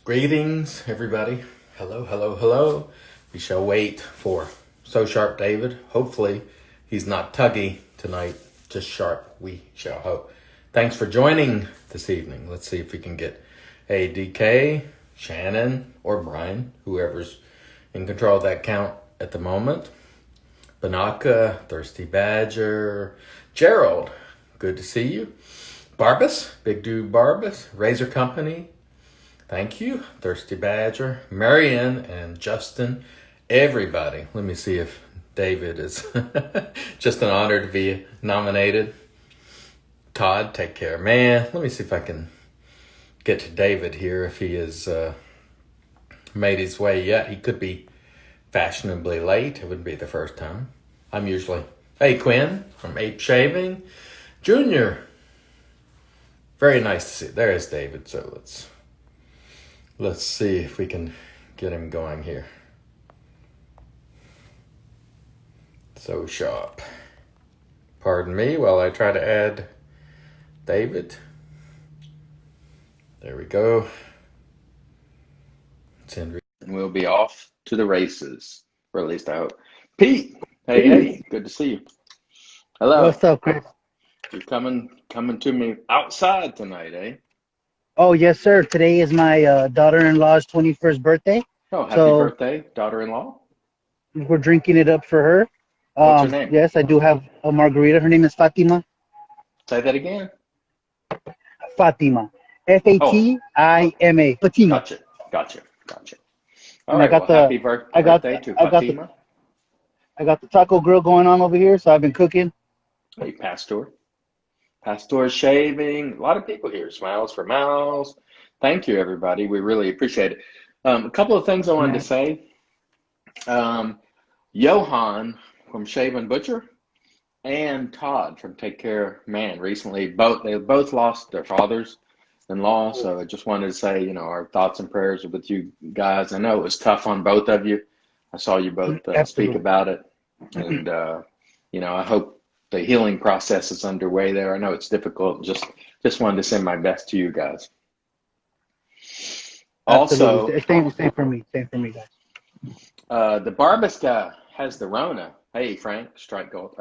Greetings, everybody. Hello, hello, hello. We shall wait for So Sharp David. Hopefully, he's not tuggy tonight, just sharp, we shall hope. Thanks for joining this evening. Let's see if we can get ADK, Shannon, or Brian, whoever's in control of that count at the moment. Banaka, Thirsty Badger, Gerald, good to see you. Barbas, Big Dude Barbas, Razor Company, thank you. Thirsty Badger, Marion, and Justin, everybody. Let me see if David is just an honor to be nominated. Todd, take care, man. Let me see if I can get to David here if he has made his way yet. He could be fashionably late. It wouldn't be the first time. I'm usually, hey, Quinn from Ape Shaving. Junior, very nice to see. There is David. So let's see if we can get him going here. So sharp. Pardon me while I try to add David. There we go. And we'll be off to the races, or at least I hope. Pete, hey, good to see you. Hello. What's up, Chris? You're coming to me outside tonight, eh? Oh, yes, sir. Today is my daughter-in-law's 21st birthday. Oh, happy birthday, daughter-in-law. We're drinking it up for her. What's her name? Yes, I do have a margarita. Her name is Fatima. Say that again. Fatima. Fatima. Fatima. Gotcha. All right, happy birthday to Fatima. I got the taco grill going on over here, so I've been cooking. Hey, Pastor Shaving. A lot of people here. Smiles for Miles. Thank you, everybody. We really appreciate it. A couple of things I wanted to say. Johan from Shave and Butcher and Todd from Take Care Man recently, they both lost their fathers-in-law. So I just wanted to say, our thoughts and prayers are with you guys. I know it was tough on both of you. I saw you both speak about it. And, I hope the healing process is underway there. I know it's difficult. Just wanted to send my best to you guys. Absolutely. Also, same for me, guys. The Barbas guy has the Rona. Hey, Frank, Strike Gold.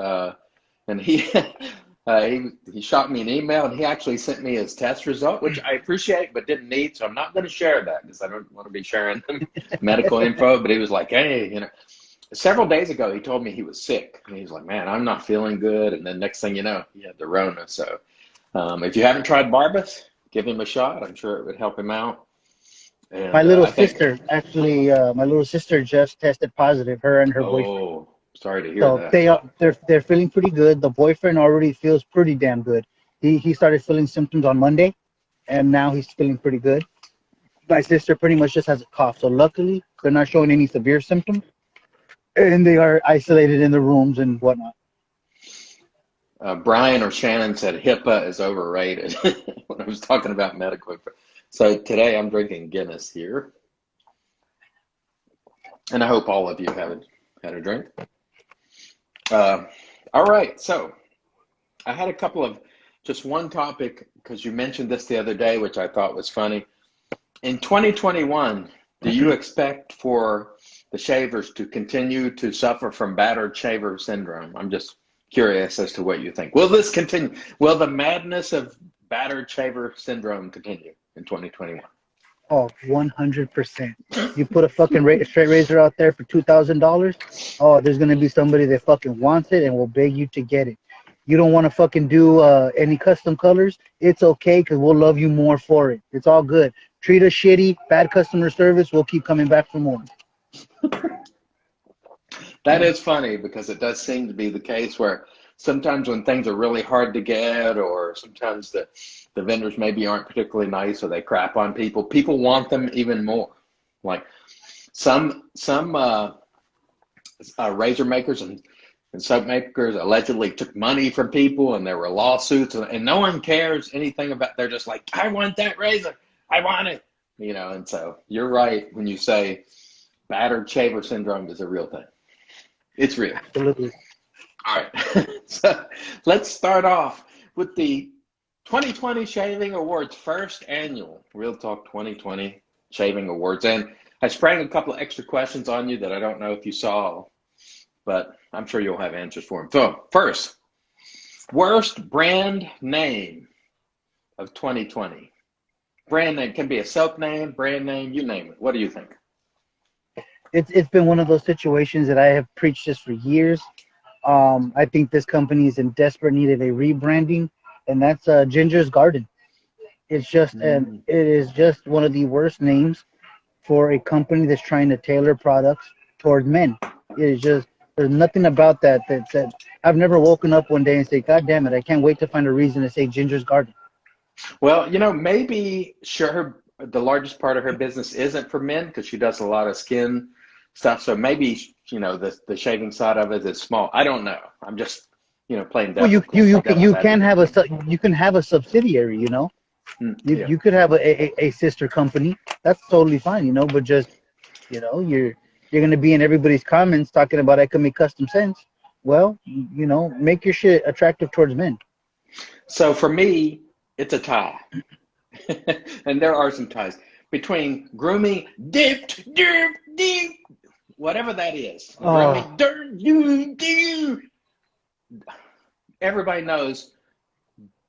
And he shot me an email, and he actually sent me his test result, which I appreciate but didn't need. So I'm not going to share that because I don't want to be sharing medical info. But he was like, hey, several days ago, he told me he was sick. And he was like, man, I'm not feeling good. And then next thing you know, he had the Rona. So if you haven't tried Barbas, give him a shot. I'm sure it would help him out. And, my little sister just tested positive, her and her boyfriend. Oh, sorry to hear that. They're feeling pretty good. The boyfriend already feels pretty damn good. He started feeling symptoms on Monday, and now he's feeling pretty good. My sister pretty much just has a cough. So luckily, they're not showing any severe symptoms. And they are isolated in the rooms and whatnot. Brian or Shannon said HIPAA is overrated when I was talking about medical. So today I'm drinking Guinness here. And I hope all of you have had a drink. All right, so I had a couple of, just one topic, because you mentioned this the other day, which I thought was funny. In 2021, do you expect for the shavers to continue to suffer from battered shaver syndrome? I'm just curious as to what you think. Will this continue? Will the madness of battered shaver syndrome continue in 2021? Oh, 100%. You put a fucking straight razor out there for $2,000. Oh, there's going to be somebody that fucking wants it and will beg you to get it. You don't want to fucking do any custom colors? It's okay, because we'll love you more for it. It's all good. Treat us shitty, bad customer service, we'll keep coming back for more. That is funny, because it does seem to be the case where sometimes when things are really hard to get, or sometimes the vendors maybe aren't particularly nice, or they crap on people want them even more. Like some razor makers and soap makers allegedly took money from people, and there were lawsuits, and no one cares anything about. They're just like, I want that razor, I want it, And so you're right when you say battered shaver syndrome is a real thing. It's real. Absolutely. All right. So let's start off with the 2020 Shaving Awards first annual Real Talk 2020 shaving awards. And I sprang a couple of extra questions on you that I don't know if you saw, but I'm sure you'll have answers for them. So first, worst brand name of 2020. Brand name can be a soap name, brand name, you name it. What do you think? It's been one of those situations that I have preached this for years. I think this company is in desperate need of a rebranding, and that's Ginger's Garden. It's just and it is just one of the worst names for a company that's trying to tailor products towards men. It is just there's nothing about that I've never woken up one day and say, God damn it, I can't wait to find a reason to say Ginger's Garden. Well, maybe sure the largest part of her business isn't for men because she does a lot of skin stuff. So maybe, the shaving side of it is small. I don't know. I'm just, playing Well, devil. you can have a subsidiary, You could have a sister company. That's totally fine, but just, you're gonna be in everybody's comments talking about I can make custom scents. Well, make your shit attractive towards men. So for me, it's a tie. And there are some ties between grooming, whatever that is. Everybody knows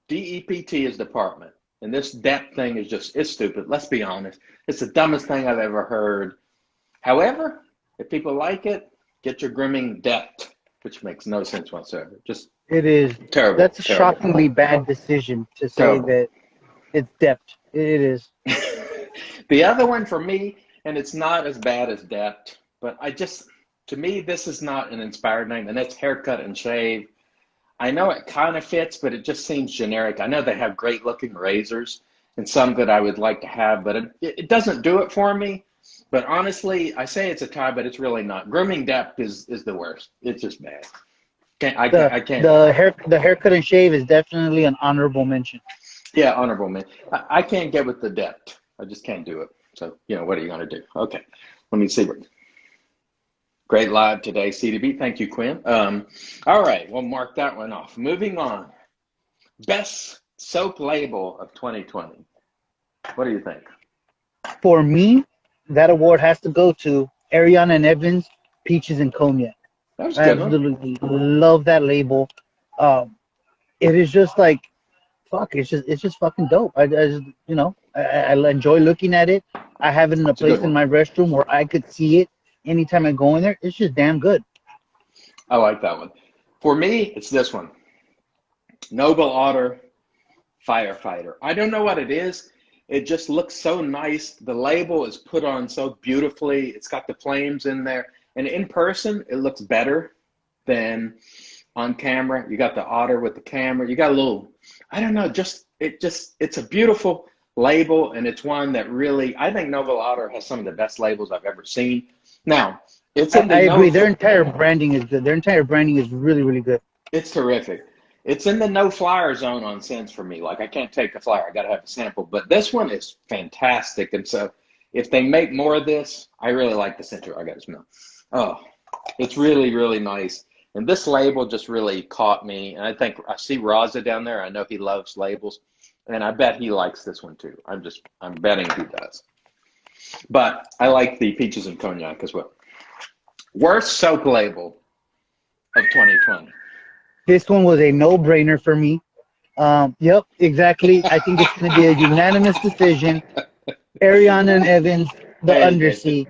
DEPT is department. And this depth thing is it's stupid. Let's be honest. It's the dumbest thing I've ever heard. However, if people like it, get your grooming depth, which makes no sense whatsoever. It is terrible. That's a terrible. shockingly bad decision to say that it's depth. It is. The other one for me, and it's not as bad as depth, but to me, this is not an inspired name, and that's Haircut and Shave. I know it kind of fits, but it just seems generic. I know they have great looking razors and some that I would like to have, but it doesn't do it for me. But honestly, I say it's a tie, but it's really not. Grooming depth is the worst. It's just bad. I can't. The Haircut and Shave is definitely an honorable mention. Yeah, honorable mention. I can't get with the depth. I just can't do it. So, what are you going to do? Okay, let me see. Great live today, CDB. Thank you, Quinn. All right, we'll mark that one off. Moving on. Best soap label of 2020. What do you think? For me, that award has to go to Ariana and Evans, Peaches and Cognac. That was I good. absolutely love that label. It is just like, fuck. It's just fucking dope. I just, I enjoy looking at it. I have it in a place in my restroom where I could see it anytime I go in there. It's just damn good. I like that one. For me, it's this one. Noble Otter Firefighter. I don't know what it is. It just looks so nice. The label is put on so beautifully. It's got the flames in there. And in person, it looks better than on camera. You got the otter with the camera. You got a little, I don't know, it's a beautiful label. And it's one that really, I think Noble Otter has some of the best labels I've ever seen. Now, it's in the I agree. Their entire branding is good. Their entire branding is really, really good. It's terrific. It's in the no flyer zone on scents for me. Like, I can't take a flyer. I got to have a sample. But this one is fantastic. And so if they make more of this, I really like the scent. I got to smell. Oh, it's really, really nice. And this label just really caught me. And I think I see Raza down there. I know he loves labels. And I bet he likes this one too. I'm betting he does. But I like the Peaches and Cognac as well. Worst soap label of 2020. This one was a no-brainer for me. Yep, exactly. I think it's going to be a unanimous decision. Ariana and Evans, the Undersea.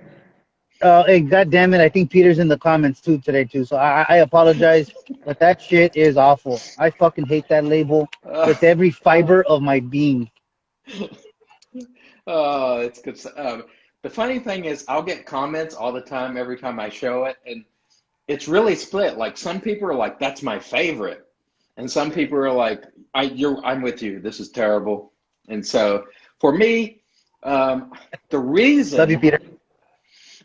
God damn it, I think Peter's in the comments today too. So I apologize, but that shit is awful. I fucking hate that label with every fiber of my being. Oh, it's good. The funny thing is, I'll get comments all the time every time I show it, and it's really split. Like, some people are like, "That's my favorite," and some people are like, "I'm with you. This is terrible." And so, for me, the reason Love you, Peter.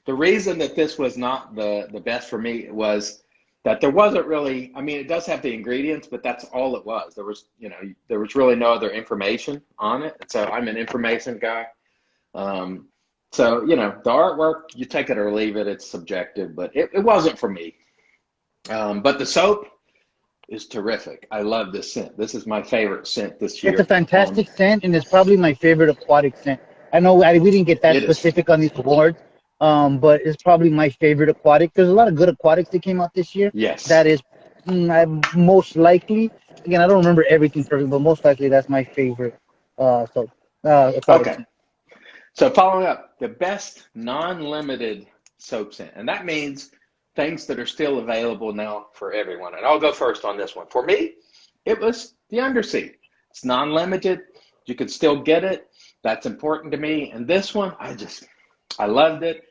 The reason that this was not the best for me was that there wasn't really. I mean, it does have the ingredients, but that's all it was. There was really no other information on it. And so I'm an information guy. So, the artwork, you take it or leave it. It's subjective, but it wasn't for me. But the soap is terrific. I love this scent. This is my favorite scent this year. It's a fantastic scent, and it's probably my favorite aquatic scent. I know we didn't get that It is. specific on these awards, but it's probably my favorite aquatic. There's a lot of good aquatics that came out this year. Yes. That is most likely. Again, I don't remember everything perfect, but most likely that's my favorite. Aquatic Okay. scent. So following up, the best non-limited soap scent, and that means things that are still available now for everyone. And I'll go first on this one. For me, it was the Undersea. It's non-limited. You can still get it. That's important to me. And this one, I loved it.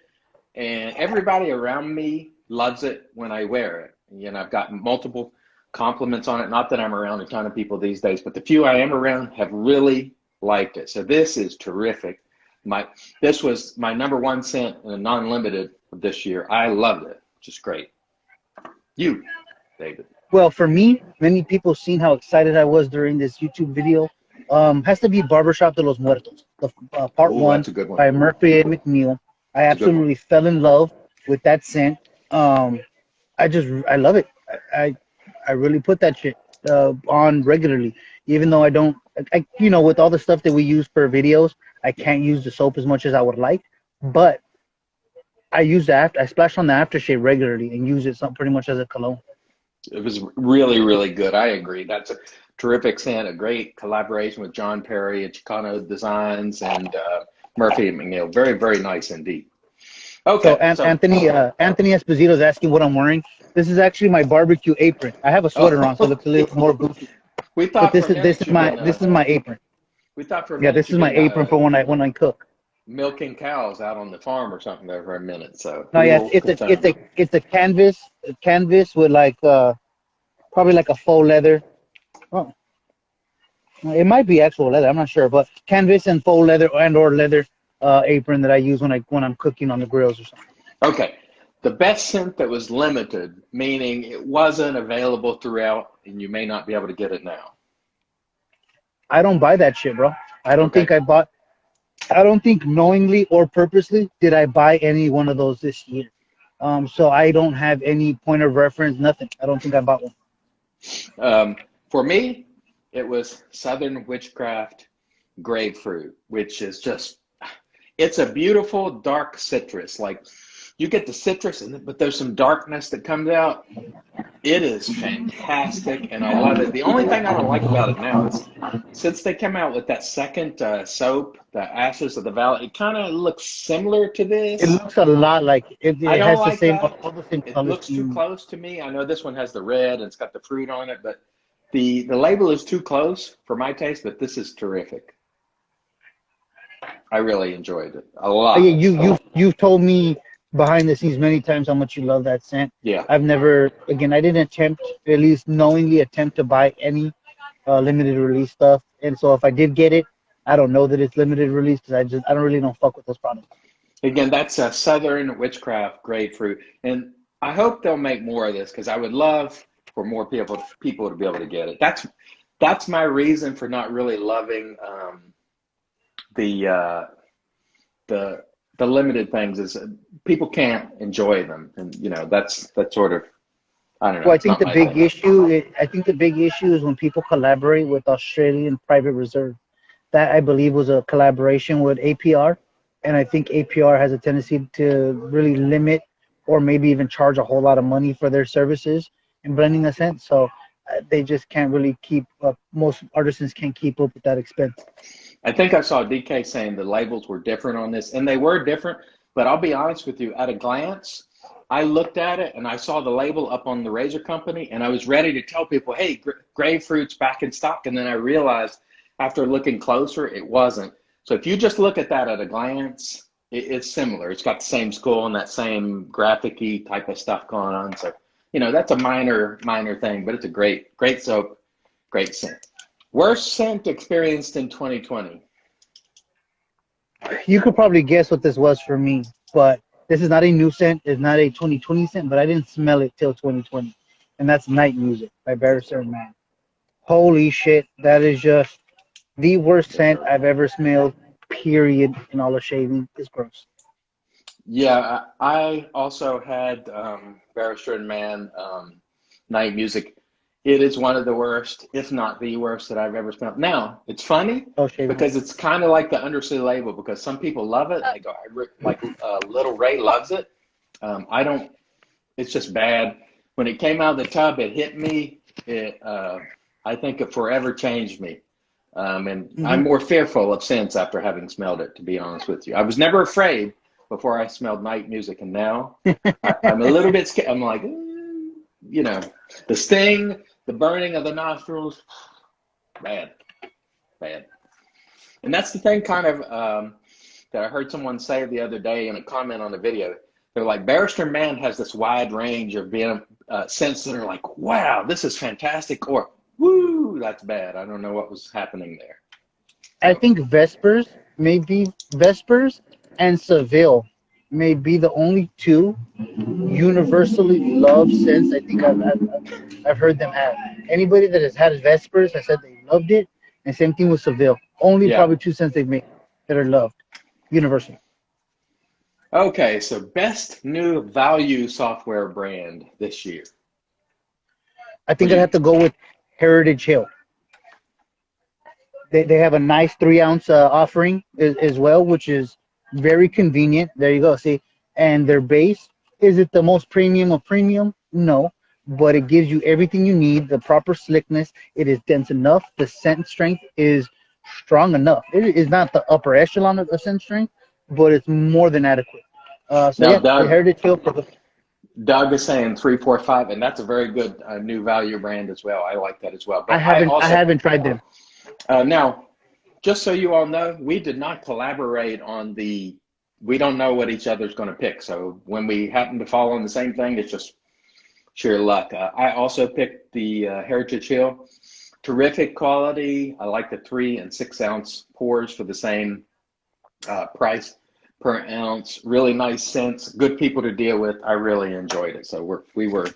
And everybody around me loves it when I wear it. You know, I've gotten multiple compliments on it. Not that I'm around a ton of people these days, but the few I am around have really liked it. So this is terrific. This was my number one scent in a non-limited of this year. I loved it. Just great. You, David. Well, for me, many people seen how excited I was during this YouTube video. Has to be Barbershop de los Muertos, the part Oh, one that's a good one. by Murphy A. McNeil. I It's a good one. absolutely fell in love with that scent. Um, I love it. I really put that shit on regularly, even though I don't. With all the stuff that we use for videos, I can't use the soap as much as I would like. But I use the I splash on the aftershave regularly and use it pretty much as a cologne. It was really, really good. I agree. That's a terrific scent, a great collaboration with John Perry at Chicano Designs and Murphy and McNeil. Very, very nice indeed. So Okay, so Anthony Esposito is asking what I'm wearing. This is actually my barbecue apron. I have a sweater on, so it looks a little more goofy. we But thought for a minute you've been this is my apron. we thought for a Yeah, minute this is you've my been apron for when I cook. milking cows out on the farm or something there for a minute. So No, we yeah, will confirm. it's a canvas with like probably like a faux leather. Oh, it might be actual leather. I'm not sure, but canvas and faux leather or leather apron that I use when I'm cooking on the grills or something. Okay. The best scent that was limited, meaning it wasn't available throughout and you may not be able to get it now. I don't buy that shit, bro. I don't Okay. think I bought. I don't think knowingly or purposely did I buy any one of those this year. So I don't have any point of reference, nothing. I don't think I bought one. For me, it was Southern Witchcraft Grapefruit, which is just, it's a beautiful dark citrus. Like you get the citrus, but there's some darkness that comes out. It is fantastic, and I love it. The only thing I don't like about it now is since they came out with that second soap, the Ashes of the Valley, it kind of looks similar to It this. looks a lot like it. I It don't has the like same that. all the same It color looks too scheme. close to me. I know this one has the red and it's got the fruit on it, but the label is too close for my taste, but this is terrific. I really enjoyed it a lot. You've told me behind the scenes many times how much you love that scent. Yeah. I've never, again, I didn't attempt, at least knowingly attempt to buy any limited release stuff. And so if I did get it, I don't know that it's limited release because I don't really don't fuck with those products. Again, that's a Southern Witchcraft Grapefruit, and I hope they'll make more of this because I would love for more people to be able to get it. That's my reason for not really loving the the limited things is people can't enjoy them, and that's sort of I don't know. Well, It's not my thing. I think the big issue is when people collaborate with Australian Private Reserve. That I believe was a collaboration with APR, and I think APR has a tendency to really limit or maybe even charge a whole lot of money for their services in blending the scent. So they just can't really keep up. Most artisans can't keep up with that expense. I think I saw DK saying the labels were different on this, and they were different. But I'll be honest with you, at a glance, I looked at it and I saw the label up on the razor company, and I was ready to tell people, "Hey, Grapefruit's back in stock." And then I realized, after looking closer, it wasn't. So if you just look at that at a glance, it's similar. It's got the same skull and that same graphic-y type of stuff going on. So that's a minor thing, but it's a great soap, great scent. Worst scent experienced in 2020. You could probably guess what this was for me, but this is not a new scent. It's not a 2020 scent, but I didn't smell it till 2020, and that's Night Music by Barrister Man. Holy shit, that is just the worst scent I've ever smelled, period, in all of shaving. It's gross. Yeah, I also had Barrister and Man Night Music. It is one of the worst, if not the worst, that I've ever smelled. Now, it's funny Oh, shave. because it's kind of like the undersea label because some people love it. They go, like Little Ray loves it. I don't. It's just bad. When it came out of the tub, it hit me. I think it forever changed me. And I'm more fearful of scents after having smelled it, to be honest with you. I was never afraid before I smelled night music, and now I'm a little bit scared. I'm like, you know, the sting, the burning of the nostrils, bad. And that's the thing kind of that I heard someone say the other day in a comment on the video. They're like, Barrister Man has this wide range of being scents that are like, wow, this is fantastic, or woo, that's bad. I don't know what was happening there. I think Vespers and Seville may be the only two universally loved scents I think I've heard them have. Anybody that has had Vespers has said they loved it, and same thing with Seville. Only probably two scents they've made that are loved, universally. Okay, so best new value software brand this year. I think I'd have to go with Heritage Hill. They have a nice 3-ounce offering as well, which is very convenient. There you go. See, and their base, is it the most premium of premium? No, but it gives you everything you need, the proper slickness. It is dense enough. The scent strength is strong enough. It is not the upper echelon of scent strength, but it's more than adequate. So now, yeah, the Heritage Hill. Doug is saying 345, and that's a very good new value brand as well. I like that as well. But I haven't tried them. Now, just so you all know, we did not collaborate on we don't know what each other's going to pick. So when we happen to fall on the same thing, it's just sheer luck. I also picked the Heritage Hill. Terrific quality. I like the 3 and 6 ounce pours for the same price per ounce. Really nice scents. Good people to deal with. I really enjoyed it. So we were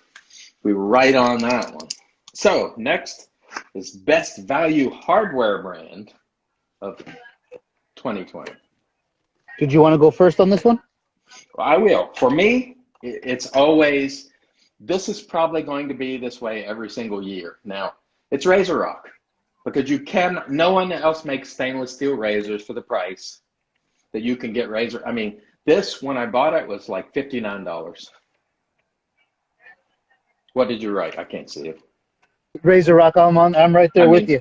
right on that one. So next is best value hardware brand of 2020. Did you want to go first on this one? I will. For me, it's always, this is probably going to be this way every single year. Now, it's Razor Rock because no one else makes stainless steel razors for the price that you can get razor. I mean, this, when I bought it, was like $59. What did you write? I can't see it. Razor Rock, I'm right there with you.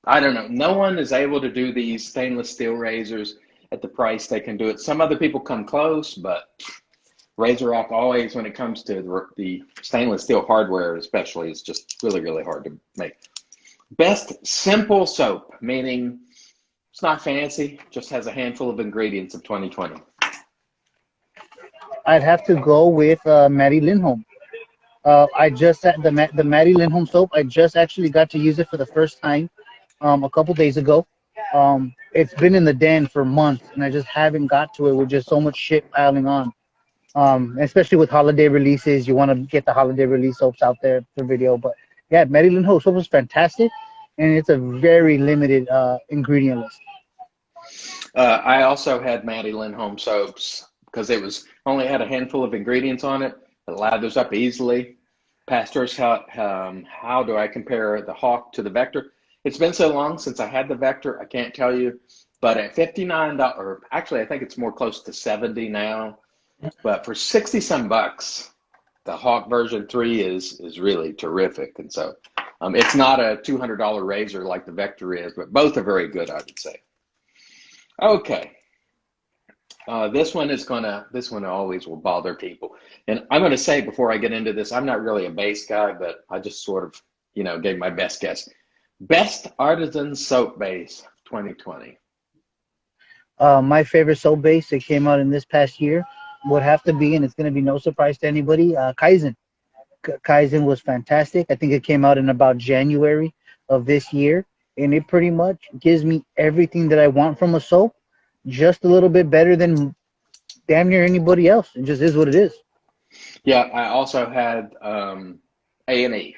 I don't know. No one is able to do these stainless steel razors at the price they can do it. Some other people come close, but Razor Rock always, when it comes to the stainless steel hardware especially, is just really, really hard to make. Best simple soap, meaning it's not fancy, just has a handful of ingredients of 2020. I'd have to go with Maddie Lindholm. I just had the Maddie Lindholm soap. I just actually got to use it for the first time a couple days ago. It's been in the den for months, and I just haven't got to it with just so much shit piling on. Especially with holiday releases, you want to get the holiday release soaps out there for video. But yeah, Maddie Lindholm soap was fantastic, and it's a very limited ingredient list. I also had Maddie Lindholm soaps because it only had a handful of ingredients on it. It lathers up easily. Pastors, how do I compare the Hawk to the Vector? It's been so long since I had the Vector, I can't tell you. But at $59, or actually I think it's more close to $70 now. But for 60 some bucks, the Hawk version 3 is really terrific. And so it's not a $200 razor like the Vector is, but both are very good, I would say. Okay. This one always will bother people. And I'm going to say before I get into this, I'm not really a base guy, but I just sort of, gave my best guess. Best artisan soap base 2020. My favorite soap base that came out in this past year would have to be, and it's going to be no surprise to anybody, Kaizen. Kaizen was fantastic. I think it came out in about January of this year, and it pretty much gives me everything that I want from a soap, just a little bit better than damn near anybody else. It just is what it is. Yeah, I also had A&E.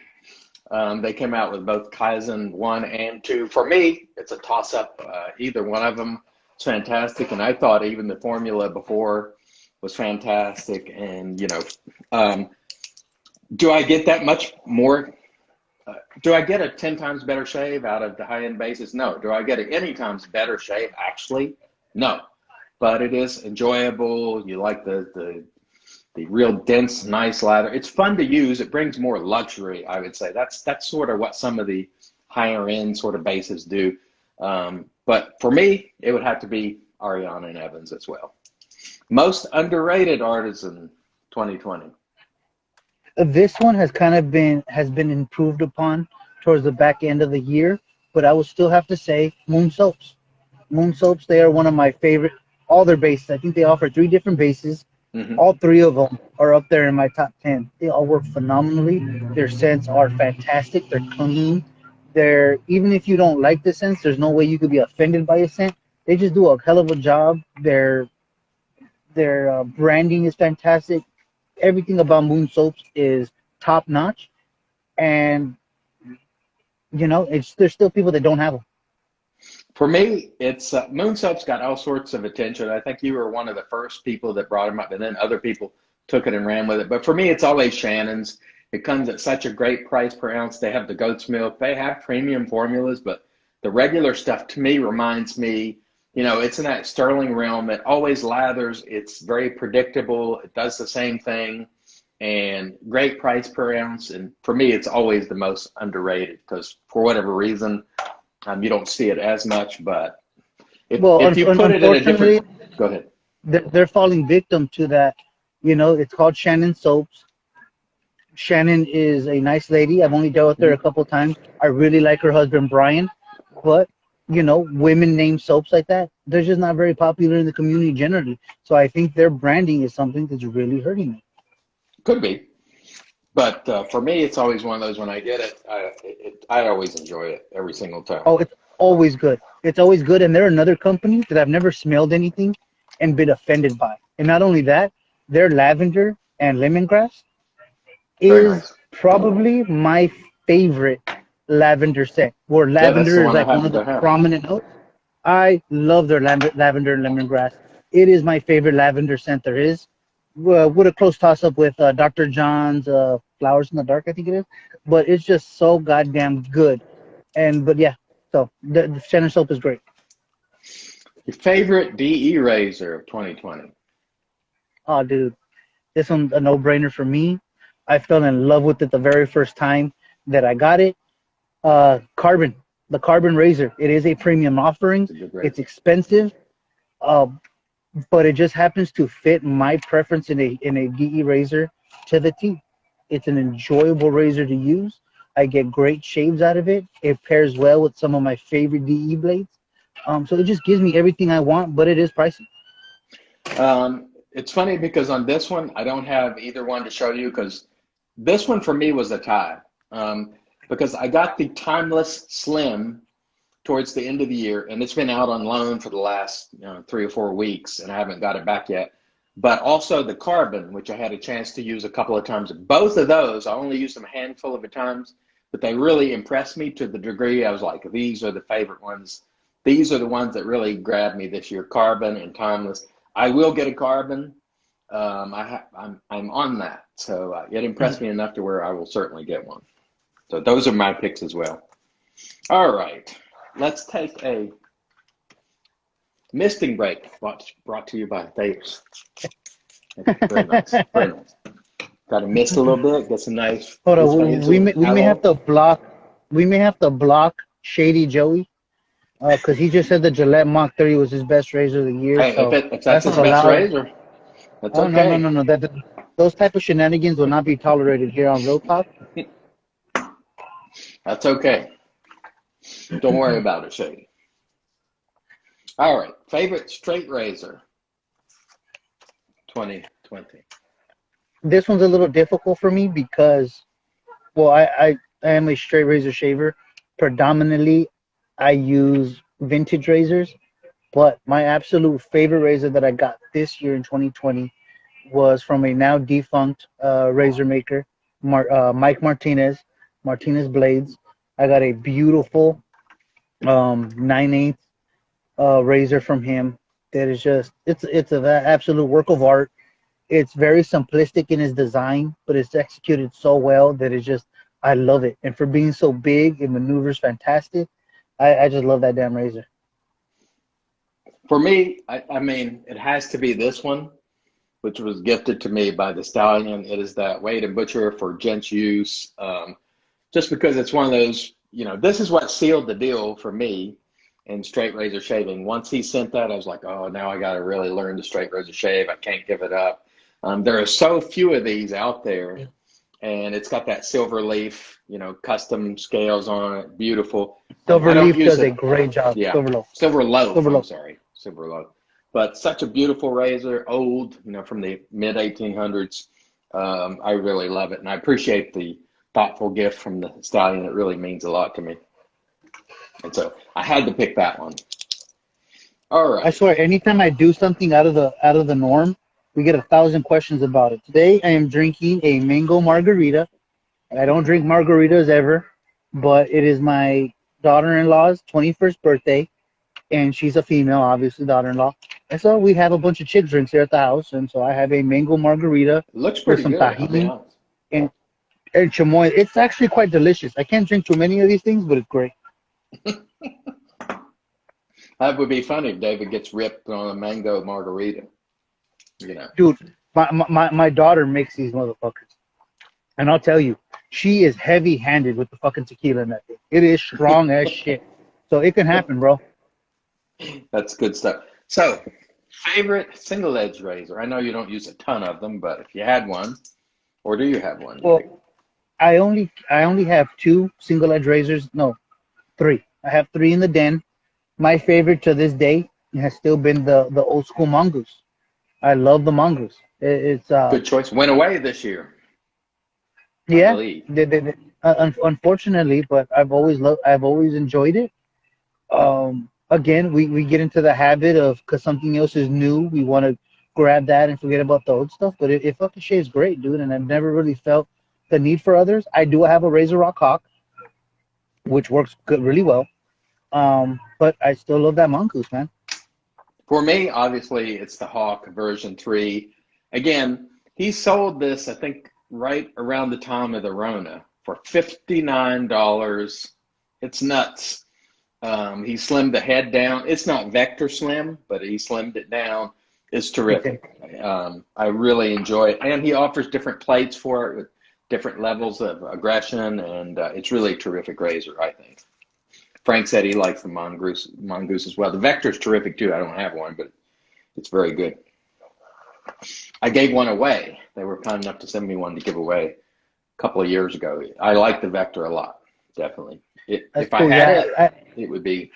They came out with both Kaizen 1 and 2. For me, it's a toss-up. Either one of them is fantastic, and I thought even the formula before was fantastic. And, Do I get that much more? Do I get a 10 times better shave out of the high end bases? No. Do I get a any times better shave? Actually, no. But it is enjoyable. You like the real dense, nice lather. It's fun to use. It brings more luxury, I would say. That's sort of what some of the higher end sort of bases do. But for me, it would have to be Ariana and Evans as well. Most underrated artisan 2020. This one has been improved upon towards the back end of the year, but I would still have to say Moon Soaps. Moon Soaps, they are one of my favorite. All their bases, I think they offer three different bases. Hmm. All three of them are up there in my top 10. They all work phenomenally. Their scents are fantastic. They're clean. They're, even if you don't like the scents, there's no way you could be offended by a scent. They just do a hell of a job. Their branding is fantastic. Everything about Moon Soaps is top notch, and it's there's still people that don't have them. For me, it's Moon Soap's got all sorts of attention. I think you were one of the first people that brought them up, and then other people took it and ran with it. But for me, it's always Shannon's. It comes at such a great price per ounce. They have the goat's milk. They have premium formulas, but the regular stuff to me reminds me, it's in that sterling realm. It always lathers. It's very predictable. It does the same thing, and great price per ounce. And for me, it's always the most underrated because for whatever reason, you don't see it as much, but Well, if you put it in a unfortunately, different, go ahead. they're falling victim to that. It's called Shannon Soaps. Shannon is a nice lady. I've only dealt with her a couple of times. I really like her husband Brian, but women named soaps like that, they're just not very popular in the community generally. So I think their branding is something that's really hurting them. Could be, but for me, it's always one of those when I get it, I always enjoy it every single time. Oh, it's always good. It's always good. And they're another company that I've never smelled anything and been offended by. And not only that, their lavender and lemongrass Very is nice. probably my favorite lavender scent, where Yeah, that's the lavender is one I like one happen of the to have. prominent notes. I love their lavender and lemongrass. It is my favorite lavender scent there is. With a close toss up with Dr. John's Flowers in the Dark, I think it is. But it's just so goddamn good. But yeah, so the Shannon soap is great. Your favorite DE razor of 2020? Oh, dude, this one's a no-brainer for me. I fell in love with it the very first time that I got it. Carbon, the Carbon razor. It is a premium offering. It's a good It's razor. expensive, uh, but it just happens to fit my preference in a DE razor to the T. It's an enjoyable razor to use. I get great shaves out of it. It pairs well with some of my favorite DE blades. So it just gives me everything I want, but it is pricey. It's funny because on this one, I don't have either one to show you because this one for me was a tie. Because I got the Timeless Slim towards the end of the year, and it's been out on loan for the last 3 or 4 weeks, and I haven't got it back yet. But also the Carbon, which I had a chance to use a couple of times. Both of those, I only used them a handful of times, but they really impressed me to the degree I was like, these are the favorite ones. These are the ones that really grabbed me this year, Carbon and Timeless. I will get a Carbon. I'm on that, so it impressed me enough to where I will certainly get one. So those are my picks as well. All right, let's take a misting break. Brought to you by Thayers. Very nice, very nice. Got to mist a little bit. Get some nice Hold good on, sprays we of may, we may have aloe. to block Shady Joey because he just said the Gillette Mach 30 was his best razor of the year. Hey, So if that's that's his not best allowed. razor, that's Oh, no, no, okay. no, no. Those type of shenanigans will not be tolerated here on Real Talk. That's okay. Don't worry about it, Shady. All right, favorite straight razor 2020. This one's a little difficult for me because, well, I am a straight razor shaver. Predominantly, I use vintage razors, but my absolute favorite razor that I got this year in 2020 was from a now defunct razor maker, Mike Martinez, Martinez Blades. I got a beautiful 9/8 razor from him that is just it's an absolute work of art. It's very simplistic in its design, but it's executed so well that it's just, I love it. And for being so big, it maneuvers fantastic. I just love that damn razor. For me, I mean, it has to be this one, which was gifted to me by the stallion. It is that Wade and Butcher for gents use, just because it's one of those, you know, this is what sealed the deal for me in straight razor shaving. Once he sent that, I was like, oh, now I got to really learn the straight razor shave. I can't give it up. There are so few of these out there, and it's got that silver leaf, you know, custom scales on it, beautiful. Silver I don't Leaf use does a it. great job. Yeah, Silver Loaf. silver loaf. Silver I'm Loaf. sorry, silver loaf. But such a beautiful razor, old, you know, from the mid 1800s. I really love it, and I appreciate the thoughtful gift from the stallion. It really means a lot to me, and so I had to pick that one. All I right. swear, anytime I do something out of the norm, we get 1,000 questions about it. Today, I am drinking a mango margarita. I don't drink margaritas ever, but it is my daughter-in-law's 21st birthday, and she's a female, obviously, daughter-in-law. And so we have a bunch of chick drinks here at the house, and so I have a mango margarita It looks with pretty some good, I'll be tahini honest. and, and chamoy. It's actually quite delicious. I can't drink too many of these things, but it's great. That would be funny if David gets ripped on a mango margarita, you know. Dude, my daughter makes these motherfuckers. And I'll tell you, she is heavy-handed with the fucking tequila in that thing. It is strong as shit. So it can happen, bro. That's good stuff. So, favorite single edge razor? I know you don't use a ton of them, but if you had one, or do you have one? Well, I only have two single edge razors. No, three. I have three in the den. My favorite to this day has still been the old school mongoose. I love the mongoose. It's Good choice. Went away this year, I yeah. believe. Unfortunately, but I've always enjoyed it. Again, we get into the habit of, because something else is new, we want to grab that and forget about the old stuff. But it fucking shaves great, dude. And I've never really felt the need for others. I do have a Razor Rock Hawk, which works good, really well. But I still love that mongoose, man. For me, obviously, it's the Hawk version 3. Again, he sold this, I think, right around the time of the Rona for $59. It's nuts. He slimmed the head down. It's not Vector Slim, but he slimmed it down. It's terrific. I really enjoy it. And he offers different plates for it with different levels of aggression, and it's really a terrific razor, I think. Frank said he likes the mongoose as well. The Vector's terrific too. I don't have one, but it's very good. I gave one away. They were kind enough to send me one to give away a couple of years ago. I like the Vector a lot, definitely. If I had it would be.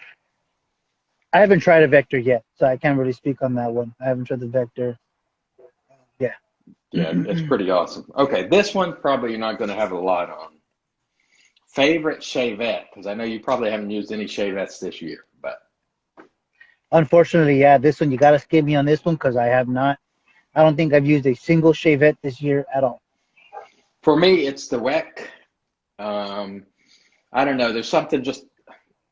I haven't tried a Vector yet, so I can't really speak on that one. I haven't tried the Vector. Yeah. Yeah, it's pretty awesome. Okay, this one probably you're not going to have a lot on. Favorite shavette, because I know you probably haven't used any shavettes this year, but. Unfortunately, yeah, this one, you got to skip me on this one because I have not. I don't think I've used a single shavette this year at all. For me, it's the WEC. I don't know. There's something just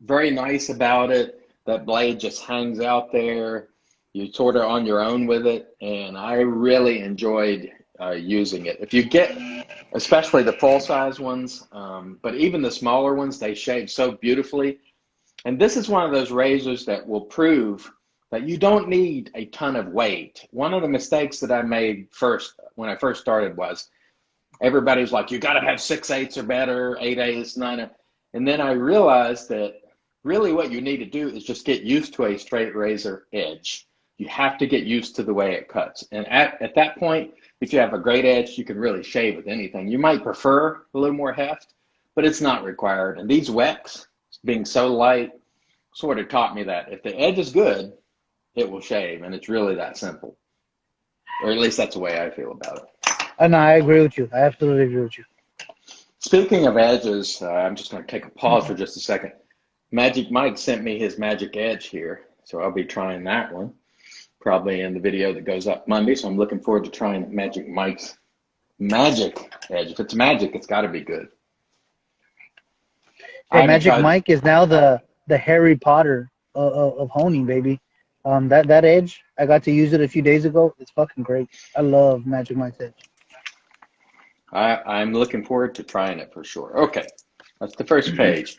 very nice about it. That blade just hangs out there. You sort of on your own with it, and I really enjoyed using it. If you get, especially the full-size ones, but even the smaller ones, they shave so beautifully. And this is one of those razors that will prove that you don't need a ton of weight. One of the mistakes that I made when I first started was everybody was like, you got to have 6/8 or better, 8/8, 9. And then I realized that really what you need to do is just get used to a straight razor edge. You have to get used to the way it cuts. And at that point, if you have a great edge, you can really shave with anything. You might prefer a little more heft, but it's not required. And these WECs, being so light, sort of taught me that if the edge is good, it will shave. And it's really that simple. Or at least that's the way I feel about it. No, I agree with you. I absolutely agree with you. Speaking of edges, I'm just going to take a pause for just a second. Magic Mike sent me his Magic Edge here, so I'll be trying that one probably in the video that goes up Monday. So I'm looking forward to trying Magic Mike's Magic Edge. If it's magic, it's got to be good. Hey, Magic Mike is now the Harry Potter of honing, baby. That edge, I got to use it a few days ago. It's fucking great. I love Magic Mike's edge. I'm looking forward to trying it for sure. Okay, that's the first page.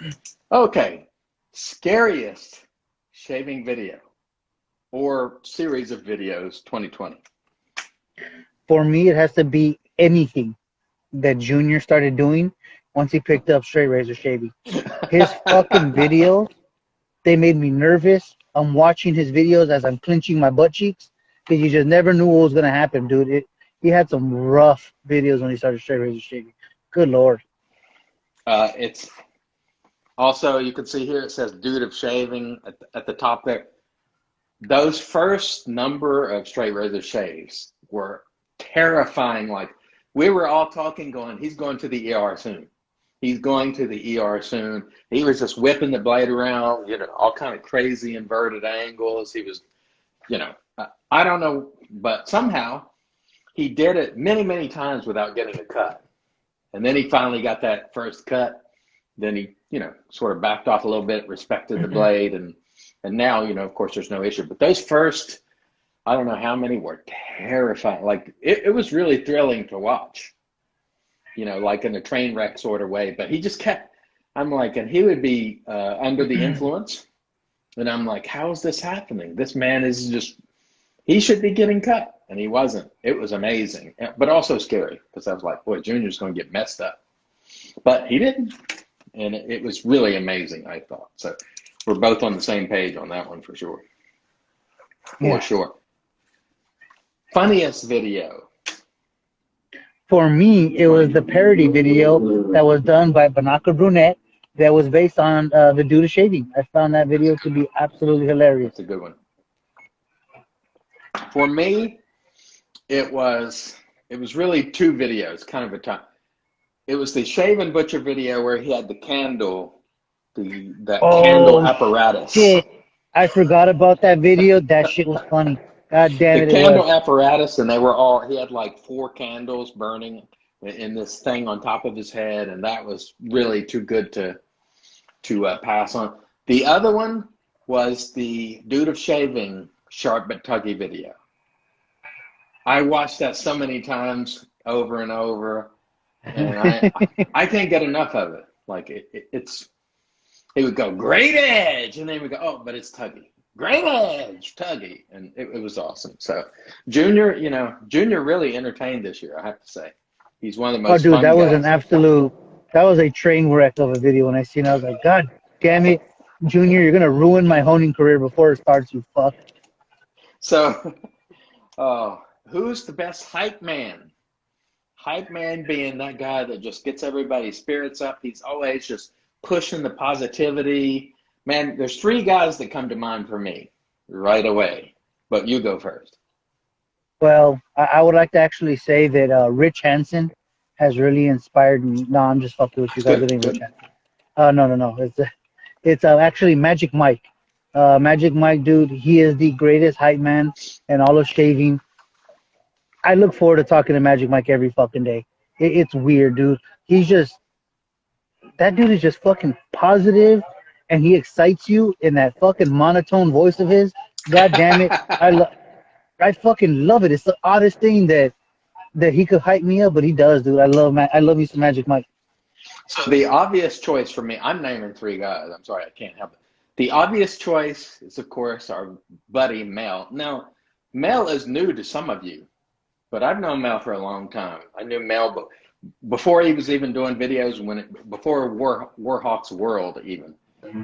Okay, scariest shaving video or series of videos 2020. For me, it has to be anything that Junior started doing once he picked up straight razor shaving. His fucking videos, they made me nervous. I'm watching his videos as I'm clenching my butt cheeks because you just never knew what was gonna happen, dude. He had some rough videos when he started straight razor shaving. Good lord. It's also, you can see here it says dude of shaving at the top there. Those first number of straight razor shaves were terrifying. Like, we were all talking, going, he's going to the ER soon. He's going to the ER soon. He was just whipping the blade around, all kind of crazy inverted angles. He was, I don't know, but somehow he did it many, many times without getting a cut. And then he finally got that first cut. Then he, sort of backed off a little bit, respected the blade, and now, of course, there's no issue. But those first, I don't know how many, were terrifying. Like, it was really thrilling to watch, like in a train wreck sort of way. But he just kept, I'm like, and he would be under the influence. And I'm like, how is this happening? This man is just, he should be getting cut. And he wasn't. It was amazing, but also scary, because I was like, boy, Junior's going to get messed up. But he didn't. And it was really amazing, I thought. So we're both on the same page on that one for sure. For sure. Funniest video. For me, it was the parody video that was done by Banaka Brunette that was based on the dude of shaving. I found that video to be absolutely hilarious. It's a good one. For me, it was really two videos, kind of a time. It was the Shave and Butcher video where he had the candle, candle apparatus. Shit. I forgot about that video. That shit was funny. God damn it. The candle apparatus, and he had like 4 candles burning in this thing on top of his head, and that was really too good to pass on. The other one was the Dude of Shaving Sharp but Tuggy video. I watched that so many times over and over. And I can't get enough of it. Like it would go great edge, and then we go, oh, but it's Tuggy. Great edge, Tuggy, and it was awesome. So Junior really entertained this year, I have to say. He's one of the most. Oh, dude, fun that was guys. an absolute. That was a train wreck of a video. When I seen it, I was like, God damn it, Junior, you're gonna ruin my honing career before it starts, you fuck. So, who's the best hype man? Hype man being that guy that just gets everybody's spirits up. He's always just pushing the positivity. Man, there's 3 guys that come to mind for me right away. But you go first. Well, I would like to actually say that Rich Hansen has really inspired me. No, I'm just fucking with you guys. It ain't Rich Hansen. No. It's actually Magic Mike. Magic Mike, dude, he is the greatest hype man in all of shaving. I look forward to talking to Magic Mike every fucking day. It's weird, dude. That dude is just fucking positive, and he excites you in that fucking monotone voice of his. God damn it. I fucking love it. It's the oddest thing that he could hype me up, but he does, dude. I love me some Magic Mike. So the obvious choice for me, I'm naming 3 guys. I'm sorry, I can't help it. The obvious choice is, of course, our buddy Mel. Now, Mel is new to some of you. But I've known Mel for a long time. I knew Mel before he was even doing videos, before Warhawk's World even.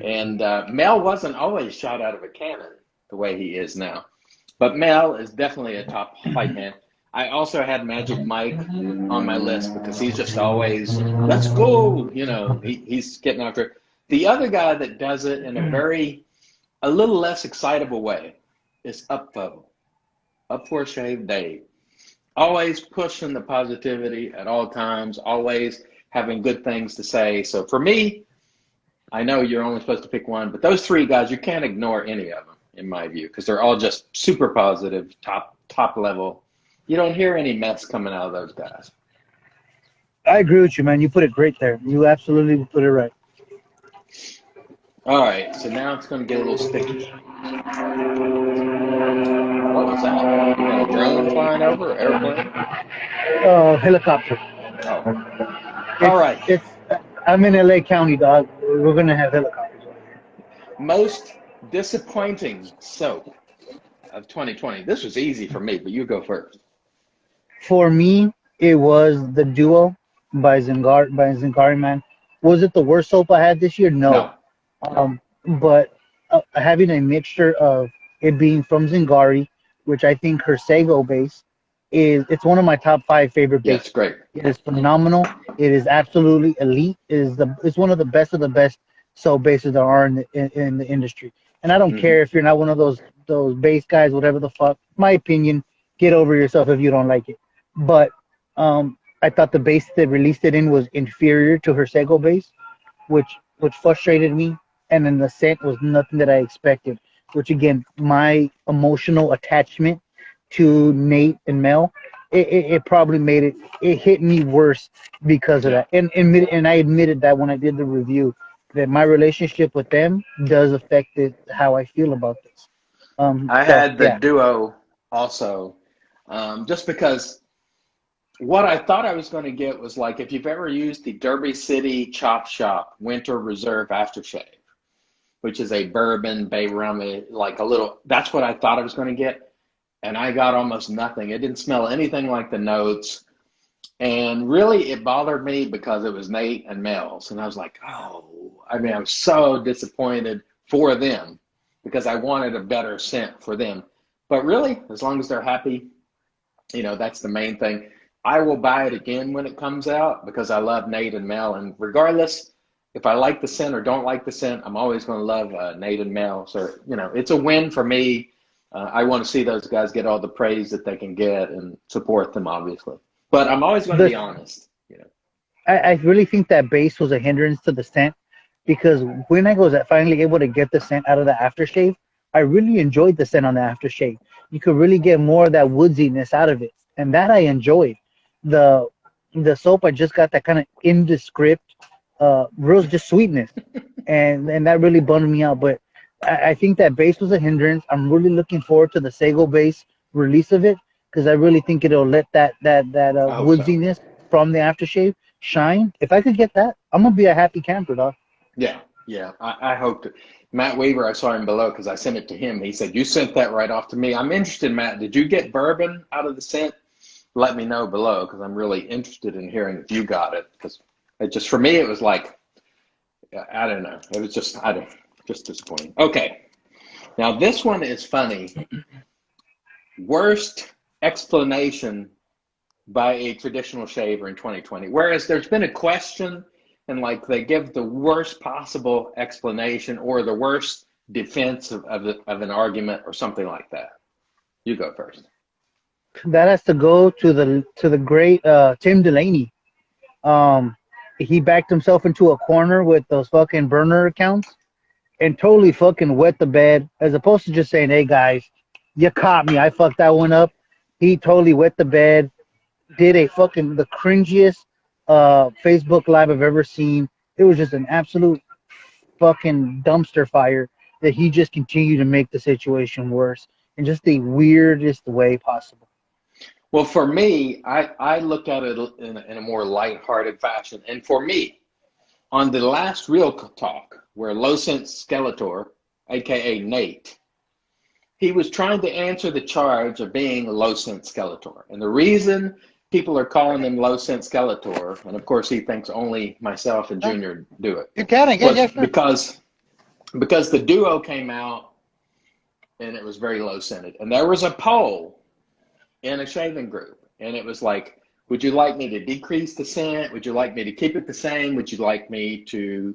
And Mel wasn't always shot out of a cannon the way he is now. But Mel is definitely a top hype man. I also had Magic Mike on my list because he's just always, let's go, he's getting after it. The other guy that does it in a little less excitable way is Up for Shave Dave. Always pushing the positivity at all times, always having good things to say. So for me, I know you're only supposed to pick one, but those 3 guys, you can't ignore any of them, in my view, because they're all just super positive, top level. You don't hear any mess coming out of those guys. I agree with you, man. You put it great there. You absolutely put it right. All right, so now it's going to get a little sticky. What was that? You got a drone flying over, or airplane? Helicopter. Oh, all It's right. it's. I'm in LA County, dog. We're gonna have helicopters over here. Most disappointing soap of 2020. This was easy for me, but you go first. For me, it was the Duo by Zingari Man. Was it the worst soap I had this year? No. No, no. But having a mixture of it being from Zingari, which I think her Sago base it's one of my top five favorite Yes, bases. great. It is phenomenal. It is absolutely elite. It's one of the best soap bases there are in the industry. And I don't Hmm. care if you're not one of those base guys, whatever the fuck. My opinion, get over yourself if you don't like it. But I thought the base they released it in was inferior to her Sago base, which frustrated me. And then the scent was nothing that I expected. Which again, my emotional attachment to Nate and Mel, it probably made it hit me worse because of Yeah. that. And I admitted that when I did the review that my relationship with them does affect how I feel about this. I So had the yeah, Duo also, just because what I thought I was going to get was like if you've ever used the Derby City Chop Shop Winter Reserve Aftershave, which is a bourbon bay rum, like a little. That's what I thought I was going to get, and I got almost nothing. It didn't smell anything like the notes, and really it bothered me because it was Nate and Mel's, and I was like, oh, I mean, I was so disappointed for them because I wanted a better scent for them. But really, as long as they're happy, that's the main thing. I will buy it again when it comes out because I love Nate and Mel, and regardless if I like the scent or don't like the scent, I'm always going to love Nate and Mel. So it's a win for me. I want to see those guys get all the praise that they can get and support them, obviously. But I'm always going to the be honest. I really think that base was a hindrance to the scent because when I was finally able to get the scent out of the aftershave, I really enjoyed the scent on the aftershave. You could really get more of that woodsiness out of it, and that I enjoyed. The the soap I just got that kind of indescript, real just sweetness, and that really bummed me out. But I think that base was a hindrance. I'm really looking forward to the Sago base release of it because I really think it'll let that I hope so. woodsiness from the aftershave shine. If I could get that, I'm gonna be a happy camper, dog. Yeah, yeah. I hope to. Matt Weaver, I saw him below because I sent it to him. He said, "You sent that right off to me." I'm interested, Matt. Did you get bourbon out of the scent? Let me know below because I'm really interested in hearing if you got it. Because it just for me, it was like I don't know. It was just I don't just disappointing. Okay, now this one is funny. Worst explanation by a traditional shaver in 2020. Whereas there's been a question and like they give the worst possible explanation or the worst defense of an argument or something like that. You go first. That has to go to the great Tim Delaney. Um, he backed himself into a corner with those fucking burner accounts and totally fucking wet the bed as opposed to just saying, "Hey guys, you caught me. I fucked that one up." He totally wet the bed, did a fucking the cringiest Facebook live I've ever seen. It was just an absolute fucking dumpster fire that he just continued to make the situation worse in just the weirdest way possible. Well, for me, I looked at it in a more lighthearted fashion. And for me, on the last real talk, where Locent Skeletor, aka Nate, he was trying to answer the charge of being Locent Skeletor. And the reason people are calling him Locent Skeletor, and of course he thinks only myself and Yeah, Junior do it, you can, yeah, was yeah, sure. because the duo came out and it was very low scented. And there was a poll in a shaving group, and it was like, would you like me to decrease the scent? Would you like me to keep it the same? Would you like me to,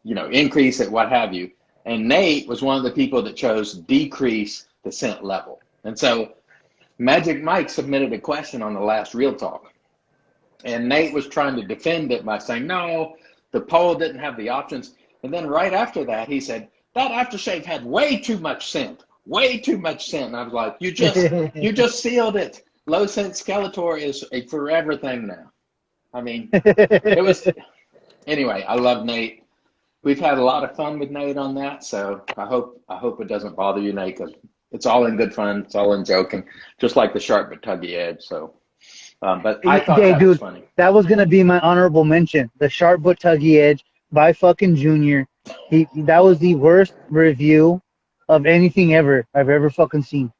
increase it, what have you? And Nate was one of the people that chose decrease the scent level. And so Magic Mike submitted a question on the last Real Talk, and Nate was trying to defend it by saying, no, the poll didn't have the options. And then right after that, he said, that aftershave had way too much scent, way too much scent. And I was like, you just sealed it. Low scent Skeletor is a forever thing now. I mean, it was, anyway, I love Nate. we've had a lot of fun with Nate on that. So I hope it doesn't bother you, Nate, because it's all in good fun. It's all in joking, just like the sharp but tuggy edge. So, but I thought Hey, that was dude, funny. that was gonna be my honorable mention. The sharp but tuggy edge by fucking Junior. That was the worst review of anything I've ever fucking seen.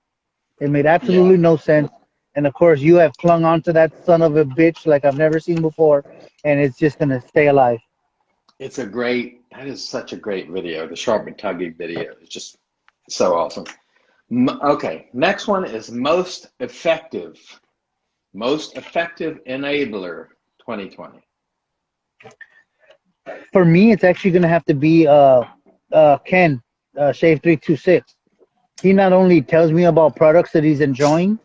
It made Yeah, absolutely no sense. And of course, you have clung on to that son of a bitch like I've never seen before, and it's just gonna stay alive. that is such a great video. The sharp and tuggy video is just so awesome. Okay, next one is most effective enabler 2020. For me, it's actually gonna have to be Ken Shave 326. He not only tells me about products that he's enjoying,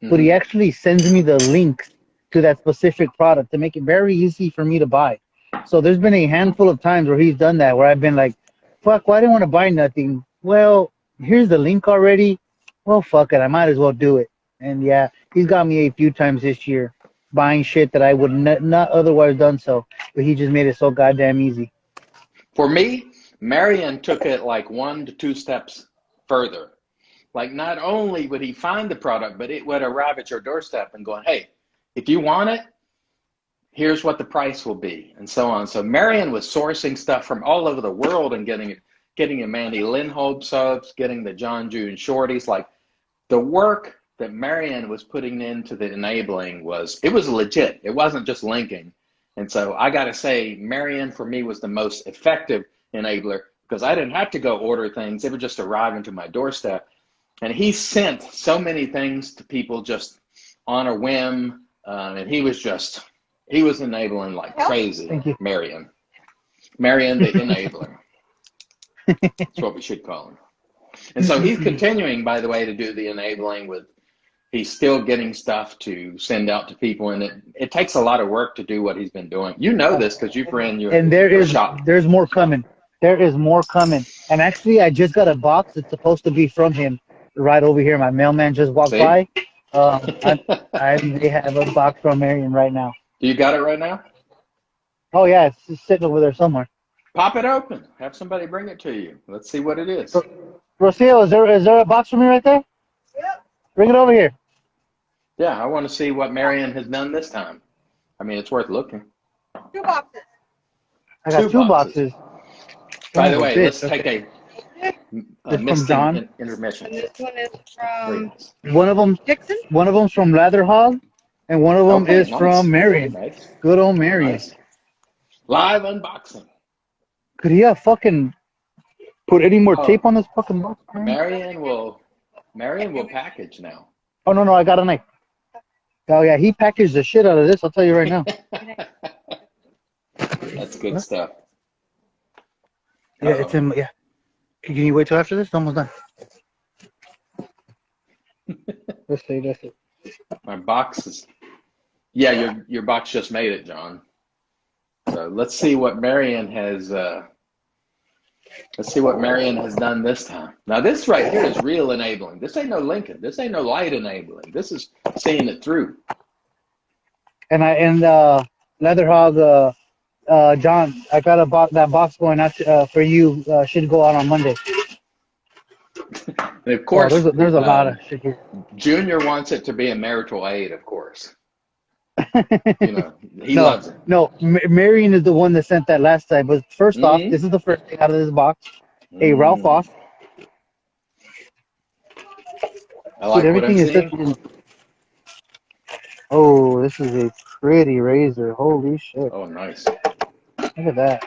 but he Hmm. actually sends me the links to that specific product to make it very easy for me to buy. So there's been a handful of times where he's done that, where I've been like, fuck, why didn't want to buy nothing? Well, here's the link already. Well, fuck it, I might as well do it. And yeah, he's got me a few times this year buying shit that I would not otherwise done so, but he just made it so goddamn easy. For me, Marion took it like 1 to 2 steps further. Like not only would he find the product, but it would arrive at your doorstep and going, hey, if you want it, here's what the price will be, and so on. So Marion was sourcing stuff from all over the world and getting a Mandy Lindholm subs, getting the John June shorties. Like the work that Marion was putting into the enabling was legit. It wasn't just linking. And so I got to say, Marion for me was the most effective enabler because I didn't have to go order things. They would just arrive into my doorstep. And he sent so many things to people just on a whim. And he was enabling like crazy. Thank you. Marion the enabler. That's what we should call him. And so he's continuing, by the way, to do the enabling with, he's still getting stuff to send out to people. And it takes a lot of work to do what he's been doing. You know this because you've ran your And shop. there's more coming. There is more coming. And actually, I just got a box that's supposed to be from him right over here. My mailman just walked See? by. I may have a box from Marion right now. Do you got it right now? Oh yeah, it's just sitting over there somewhere. Pop it open. Have somebody bring it to you. Let's see what it is. Rocio, is there a box for me right there? Yep. Bring it over here. Yeah, I want to see what Marion has done this time. I mean, it's worth looking. 2 boxes. I got two boxes. boxes. By Oh, the way, bitch. let's take Okay. a This from misting John? intermission. And this one is from One of them, Dixon. one of them's from Lather Hog, and one of them Okay, is nice. from Marion. Nice. Good old Marion. Nice. Live unboxing. Could he have fucking put any more Oh. tape on this fucking box? Marion will package now. Oh no, I got a knife. Oh yeah, he packaged the shit out of this. I'll tell you right now. That's good stuff. Yeah, it's in. Yeah. Can you wait till after this? It's almost done. Let's see. That's it. My box is. Yeah, your box just made it, John. So let's see what Marion has. Let's see what Marion has done this time. Now this right here is real enabling. This ain't no Lincoln. This ain't no light enabling. This is seeing it through. And Leather Hog, John, I got that box going out for you. Should go out on Monday. And of course, there's a lot of shit here. Junior wants it to be a marital aid, of course. You know, he loves it. No, Marion is the one that sent that last time. But first off, this is the first thing out of this box. A Ralph Off. I like Dude, what I'm seeing. Oh, this is a pretty razor. Holy shit. Oh, nice. Look at that.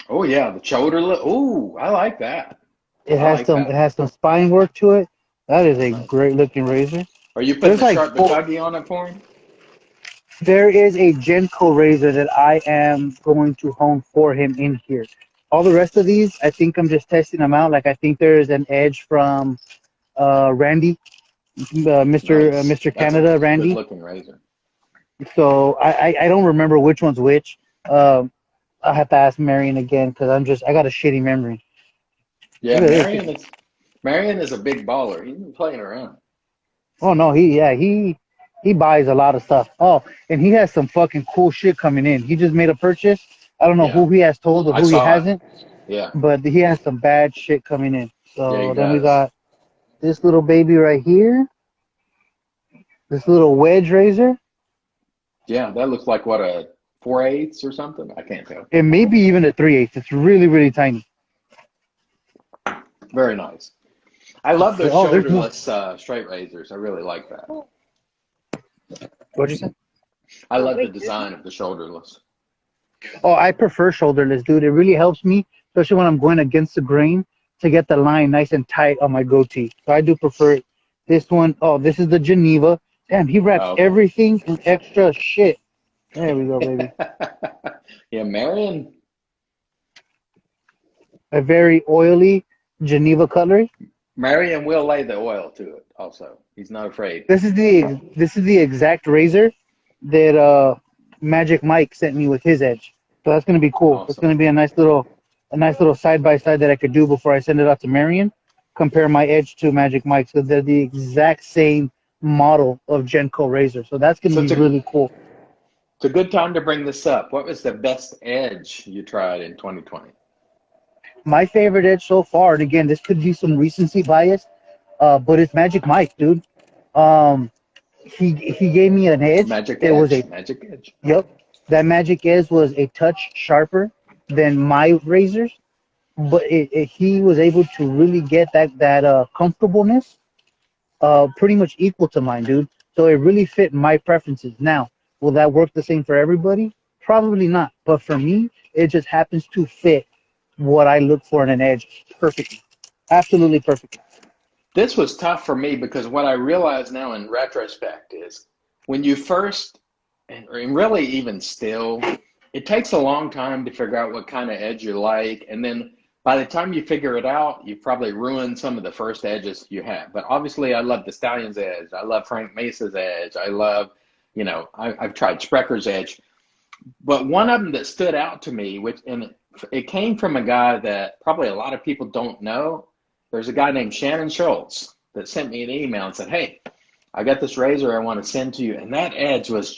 Oh, yeah, the shoulder look. Oh, I like that. It has some spine work to it. That is a great looking razor. Are you putting There's the like sharp Butuggy on it for him? There is a Genco razor that I am going to hone for him in here. All the rest of these, I think I'm just testing them out. Like I think there is an edge from Randy, Mr. Canada, Randy. Good looking razor. So I don't remember which one's which. I'll have to ask Marion again because I got a shitty memory. Yeah, Marion is a big baller. He's been playing around. Oh no, he buys a lot of stuff. Oh, and he has some fucking cool shit coming in. He just made a purchase. I don't know Yeah. who he has told or I who he saw it. hasn't, Yeah. but he has some bad shit coming in. Yeah, he So then we does. got this little baby right here, this little wedge razor, Yeah, that looks like what, a 4/8 or something? I can't tell. and maybe even a 3/8. It's really, really tiny. Very nice. I love those Oh, there's more. shoulderless straight razors. I really like that. What'd you say? I love the design of the shoulderless. Oh, I prefer shoulderless, dude. It really helps me, especially when I'm going against the grain, to get the line nice and tight on my goatee. So I do prefer it. This one, oh, this is the Geneva. Damn, he wraps Oh, okay. everything in extra shit. There we go, baby. Yeah, Marion. A very oily Geneva cutlery. Marion will lay the oil to it also. He's not afraid. This is the exact razor that Magic Mike sent me with his edge. So that's gonna be cool. It's Awesome. gonna be a nice little side by side that I could do before I send it out to Marion. Compare my edge to Magic Mike's because they're the exact same model of Genco razor. So that's gonna So be really cool. it's a good time to bring this up. What was the best edge you tried in 2020? My favorite edge so far, and again, this could be some recency bias, but it's Magic Mike, dude. Um, he gave me an edge. Magic It was a edge. Magic edge. Yep. That Magic Edge was a touch sharper than my razors, but he was able to really get that comfortableness pretty much equal to mine, dude. So it really fit my preferences. Now, will that work the same for everybody? Probably not. But for me, it just happens to fit what I look for in an edge perfectly. Absolutely perfectly. This was tough for me because what I realize now in retrospect is when you first, and really even still, it takes a long time to figure out what kind of edge you like. And then by the time you figure it out, you've probably ruined some of the first edges you have. But obviously, I love the Stallion's edge. I love Frank Mesa's edge. I love, I've tried Sprecker's edge. But one of them that stood out to me, and it came from a guy that probably a lot of people don't know. There's a guy named Shannon Schultz that sent me an email and said, "Hey, I got this razor I want to send to you." And that edge was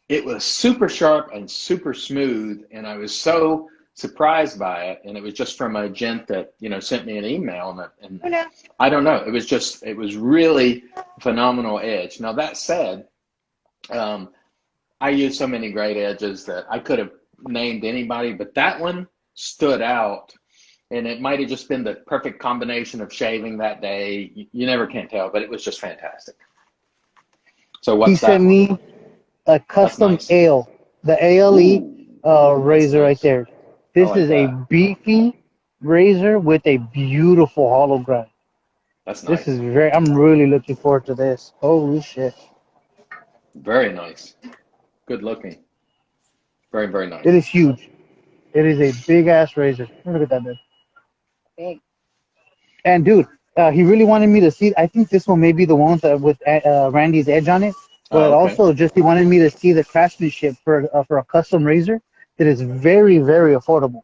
it was super sharp and super smooth. And I was so surprised by it. And it was just from a gent that, sent me an email. And I don't know, it was really phenomenal edge. Now, that said, I use so many great edges that I could have named anybody, but that one stood out. And it might have just been the perfect combination of shaving that day. You never can tell, but it was just fantastic. So what's that? He sent me a custom nice. ale, the ALE razor nice. right there. This like is that. a beefy razor with a beautiful hollow grind. That's nice. This is I'm really looking forward to this. Holy shit. Very nice. Good looking. Very, very nice. It is huge. It is a big ass razor. Look at that, dude. Big. And dude, he really wanted me to see. I think this one may be the one with Randy's edge on it. But okay. also, he wanted me to see the craftsmanship for a custom razor that is very, very affordable.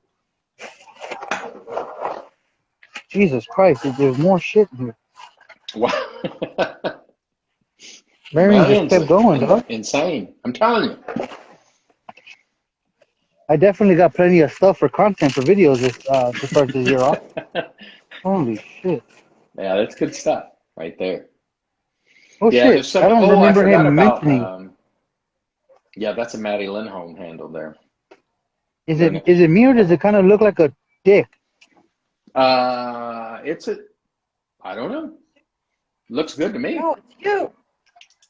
Jesus Christ, there's more shit here. Wow. Marion just kept going, dog. Insane. I'm telling you. I definitely got plenty of stuff for content for videos to start this year off. Holy shit. Yeah, that's good stuff right there. Oh shit! I don't remember him mentioning. Yeah, that's a Maddie Lindholm handle there. Is it me or does it kind of look like a dick? I don't know. Looks good to me. No, it's you.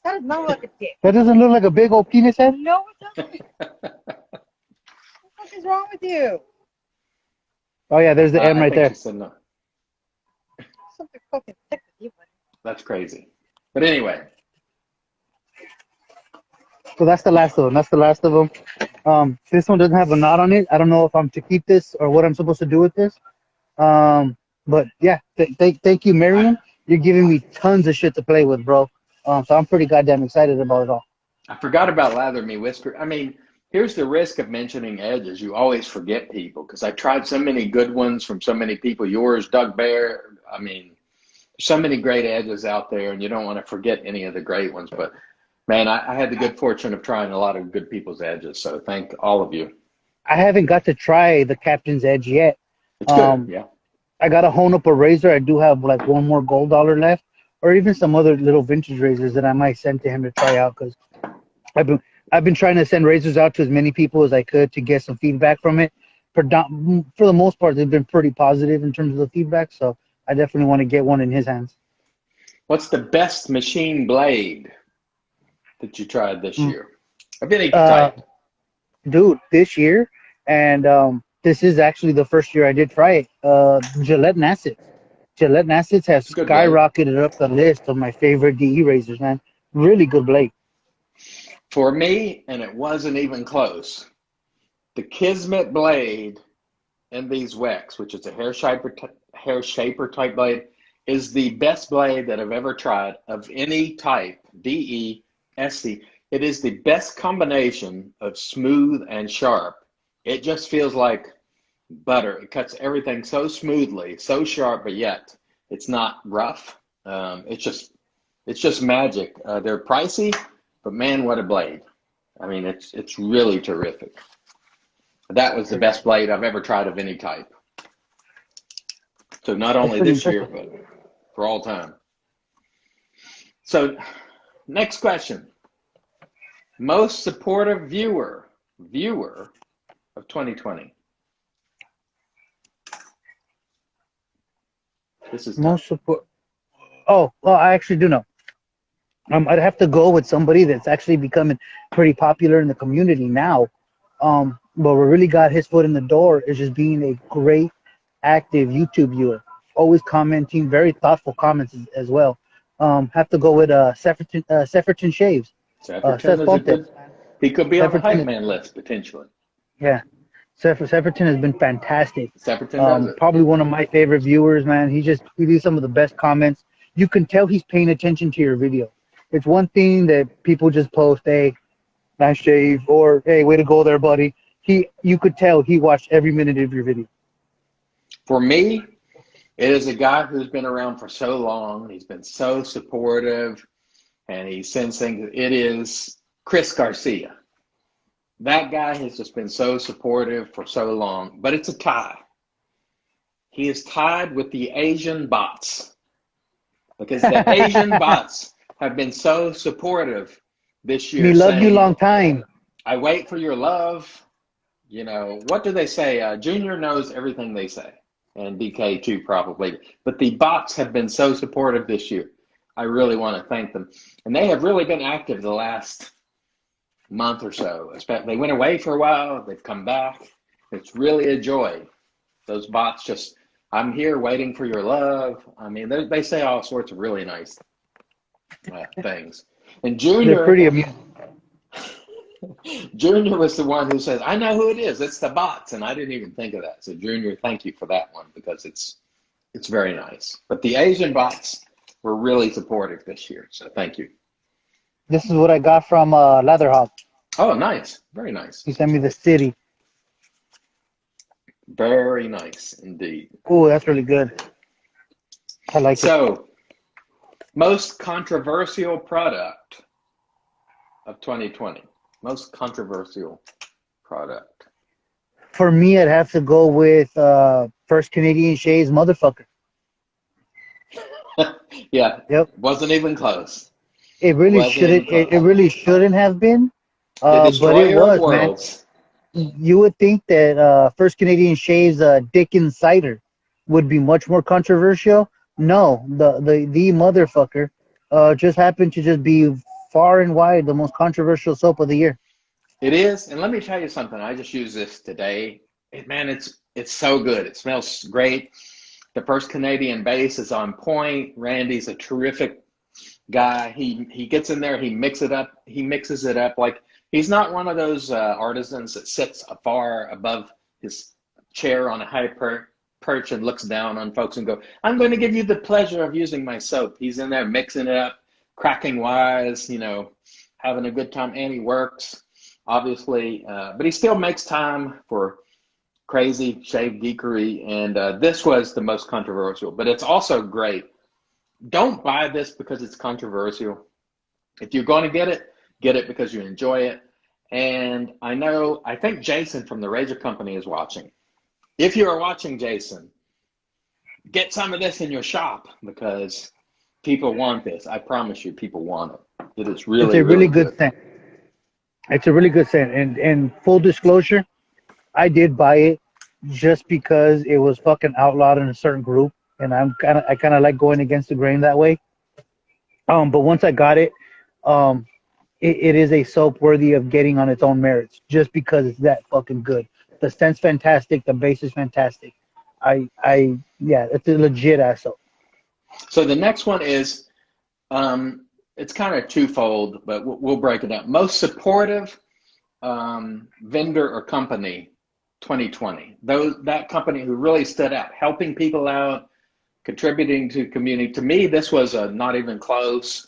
That does not look a dick. That doesn't look like a big old penis head? No, it doesn't. What is wrong with you? Oh yeah, there's the M right there. She said no. Something fucking sick with you, buddy. That's crazy. But anyway. So that's the last of them. This one doesn't have a knot on it. I don't know if I'm to keep this or what I'm supposed to do with this. But yeah, thank you, Marion. You're giving me tons of shit to play with, bro. So I'm pretty goddamn excited about it all. I forgot about Lather Me Whisker. I mean, here's the risk of mentioning edges. You always forget people because I tried so many good ones from so many people. Yours, Doug Bear. I mean, so many great edges out there, and you don't want to forget any of the great ones. But man, I had the good fortune of trying a lot of good people's edges. So thank all of you. I haven't got to try the Captain's Edge yet. It's good. Yeah. I gotta hone up a razor. I do have like one more gold dollar left, or even some other little vintage razors that I might send to him to try out. Because I've been I've been trying to send razors out to as many people as I could to get some feedback from it. For the most part, they've been pretty positive in terms of the feedback. So I definitely want to get one in his hands. What's the best machine blade that you tried this year? Of any Uh, type. Dude, this year, and this is actually the first year I did try it. Gillette Nassets. Gillette Nassets has It's a good blade. skyrocketed up the list of my favorite DE razors, man. Really good blade. For me, and it wasn't even close, the Kismet blade in these Wex, which is a hair shaper type blade, is the best blade that I've ever tried of any type, DE, SC. It is the best combination of smooth and sharp. It just feels like butter. It cuts everything so smoothly, so sharp, but yet it's not rough. It's just magic. They're pricey, but man, what a blade! I mean, it's really terrific. That was the best blade I've ever tried of any type. So not That's only pretty this year, impressive. but for all time. So next question. Most supportive viewer of 2020. This is tough. Most support. Oh, well, I actually do know. I'd have to go with somebody that's actually becoming pretty popular in the community now. But what really got his foot in the door is just being a great, active YouTube viewer. Always commenting, very thoughtful comments as well. Have to go with Sepherton Shaves. Sepperton Seth is a Ponte. good, he could be on the hype Sepherton, man list potentially. yeah. Sepherton has been fantastic. Sepperton does it. Probably one of my favorite viewers, man. He leaves some of the best comments. You can tell he's paying attention to your video. It's one thing that people just post, hey, nice shave, or hey, way to go there, buddy. You could tell he watched every minute of your video. For me, it is a guy who's been around for so long. He's been so supportive, and he sends things. It is Chris Garcia. That guy has just been so supportive for so long, but it's a tie. He is tied with the Asian bots because the Asian bots have been so supportive this year. Me love you saying, long time. I wait for your love. You know, what do they say? Junior knows everything they say, and DK too, probably. But the bots have been so supportive this year. I really want to thank them. And they have really been active the last month or so. They went away for a while. They've come back. It's really a joy. Those bots just, I'm here waiting for your love. I mean, they say all sorts of really nice things. And They're pretty amusing. Junior was the one who says, I know who it is. It's the bots. And I didn't even think of that. So Junior, thank you for that one because it's very nice. But the Asian bots were really supportive this year. So thank you. This is what I got from Leatherhawk. Oh, nice. Very nice. He sent me the city. Very nice indeed. Oh, that's really good. I like it. So, most controversial product of 2020. Most controversial product. For me, I'd have to go with First Canadian Shaves motherfucker. Yeah. Yep. Wasn't even close. It really shouldn't. It really shouldn't have been. The But destroyer it was, of worlds. man. You would think that First Canadian Shaves Dickens cider would be much more controversial. No, the motherfucker just happened to just be far and wide the most controversial soap of the year. It is, and let me tell you something. I just used this today. Man, it's so good. It smells great. The First Canadian base is on point. Randy's a terrific guy. He gets in there. He mixes it up like he's not one of those artisans that sits far above his chair on a high perch and looks down on folks and go, I'm going to give you the pleasure of using my soap. He's in there mixing it up, cracking wise, having a good time, and he works, obviously, but he still makes time for crazy shave geekery, and this was the most controversial, but it's also great. Don't buy this because it's controversial. If you're going to get it because you enjoy it, And I think Jason from the Razor Company is watching. If you are watching, Jason, get some of this in your shop because people want this. I promise you, people want it. It is It's really, a really really good good. scent. It's a really good scent. And full disclosure, I did buy it just because it was fucking outlawed in a certain group, and I kind of like going against the grain that way. But once I got it, um, it is a soap worthy of getting on its own merits, just because it's that fucking good. The scent's fantastic. The base is fantastic. Yeah, it's a legit ass soap. So the next one is, it's kind of twofold, but we'll break it up. Most supportive vendor or company 2020. That company who really stood out, helping people out, contributing to community. To me, this was not even close.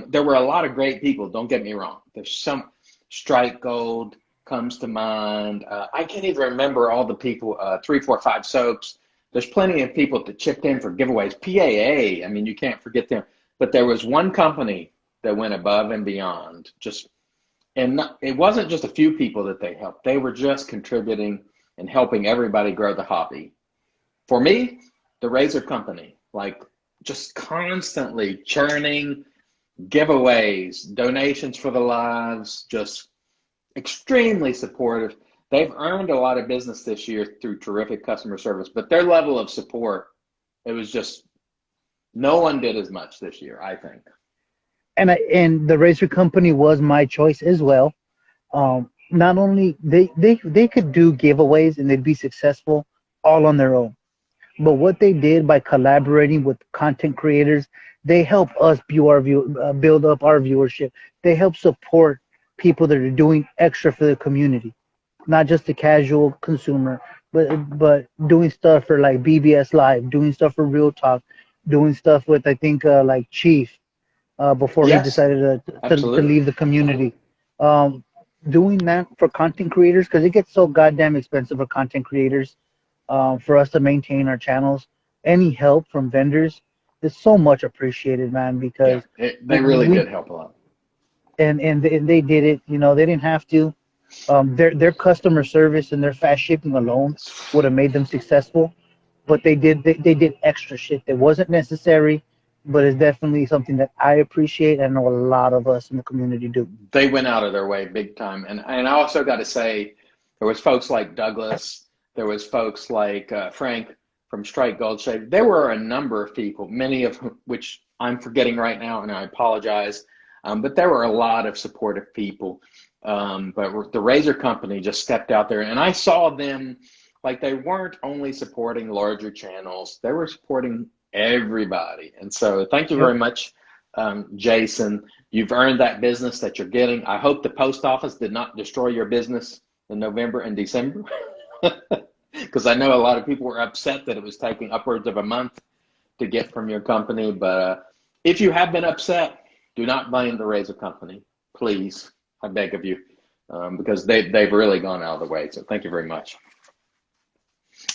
There were a lot of great people. Don't get me wrong. There's some Strike Gold comes to mind. I can't even remember all the people. 345 Soaps. There's plenty of people that chipped in for giveaways. PAA. I mean, you can't forget them. But there was one company that went above and beyond. It wasn't just a few people that they helped. They were just contributing and helping everybody grow the hobby. For me, the Razor Company, like just constantly churning giveaways, donations for the lives, just extremely supportive. They've earned a lot of business this year through terrific customer service, but their level of support, it was just, no one did as much this year, I think. And the Razor Company was my choice as well. Not only they could do giveaways and they'd be successful all on their own, but what they did by collaborating with content creators, they help us build up our viewership. They help support people that are doing extra for the community, not just the casual consumer, but doing stuff for like BBS Live, doing stuff for Real Talk, doing stuff with I think like Chief before he Yes, decided to absolutely. leave the community. Um, Doing that for content creators because it gets so goddamn expensive for content creators for us to maintain our channels. Any help from vendors is so much appreciated, man. Yeah, Because they really we did help a lot. and they did it. You know, they didn't have to. Their customer service and their fast shipping alone would have made them successful. But they did extra shit that wasn't necessary, but it's definitely something that I appreciate and know a lot of us in the community do. They went out of their way big time. And I also got to say, there was folks like Douglas, there was folks like Frank from Strike Gold Shave. There were a number of people, many of which I'm forgetting right now, and I apologize. But there were a lot of supportive people. But the Razor Company just stepped out there, and I saw them like they weren't only supporting larger channels, they were supporting everybody. And so thank you very Yep. much, Jason. You've earned that business that you're getting. I hope the post office did not destroy your business in November and December, because I know a lot of people were upset that it was taking upwards of a month to get from your company. But if you have been upset, do not blame the Razor Company, please. I beg of you, because they've really gone out of the way. So thank you very much.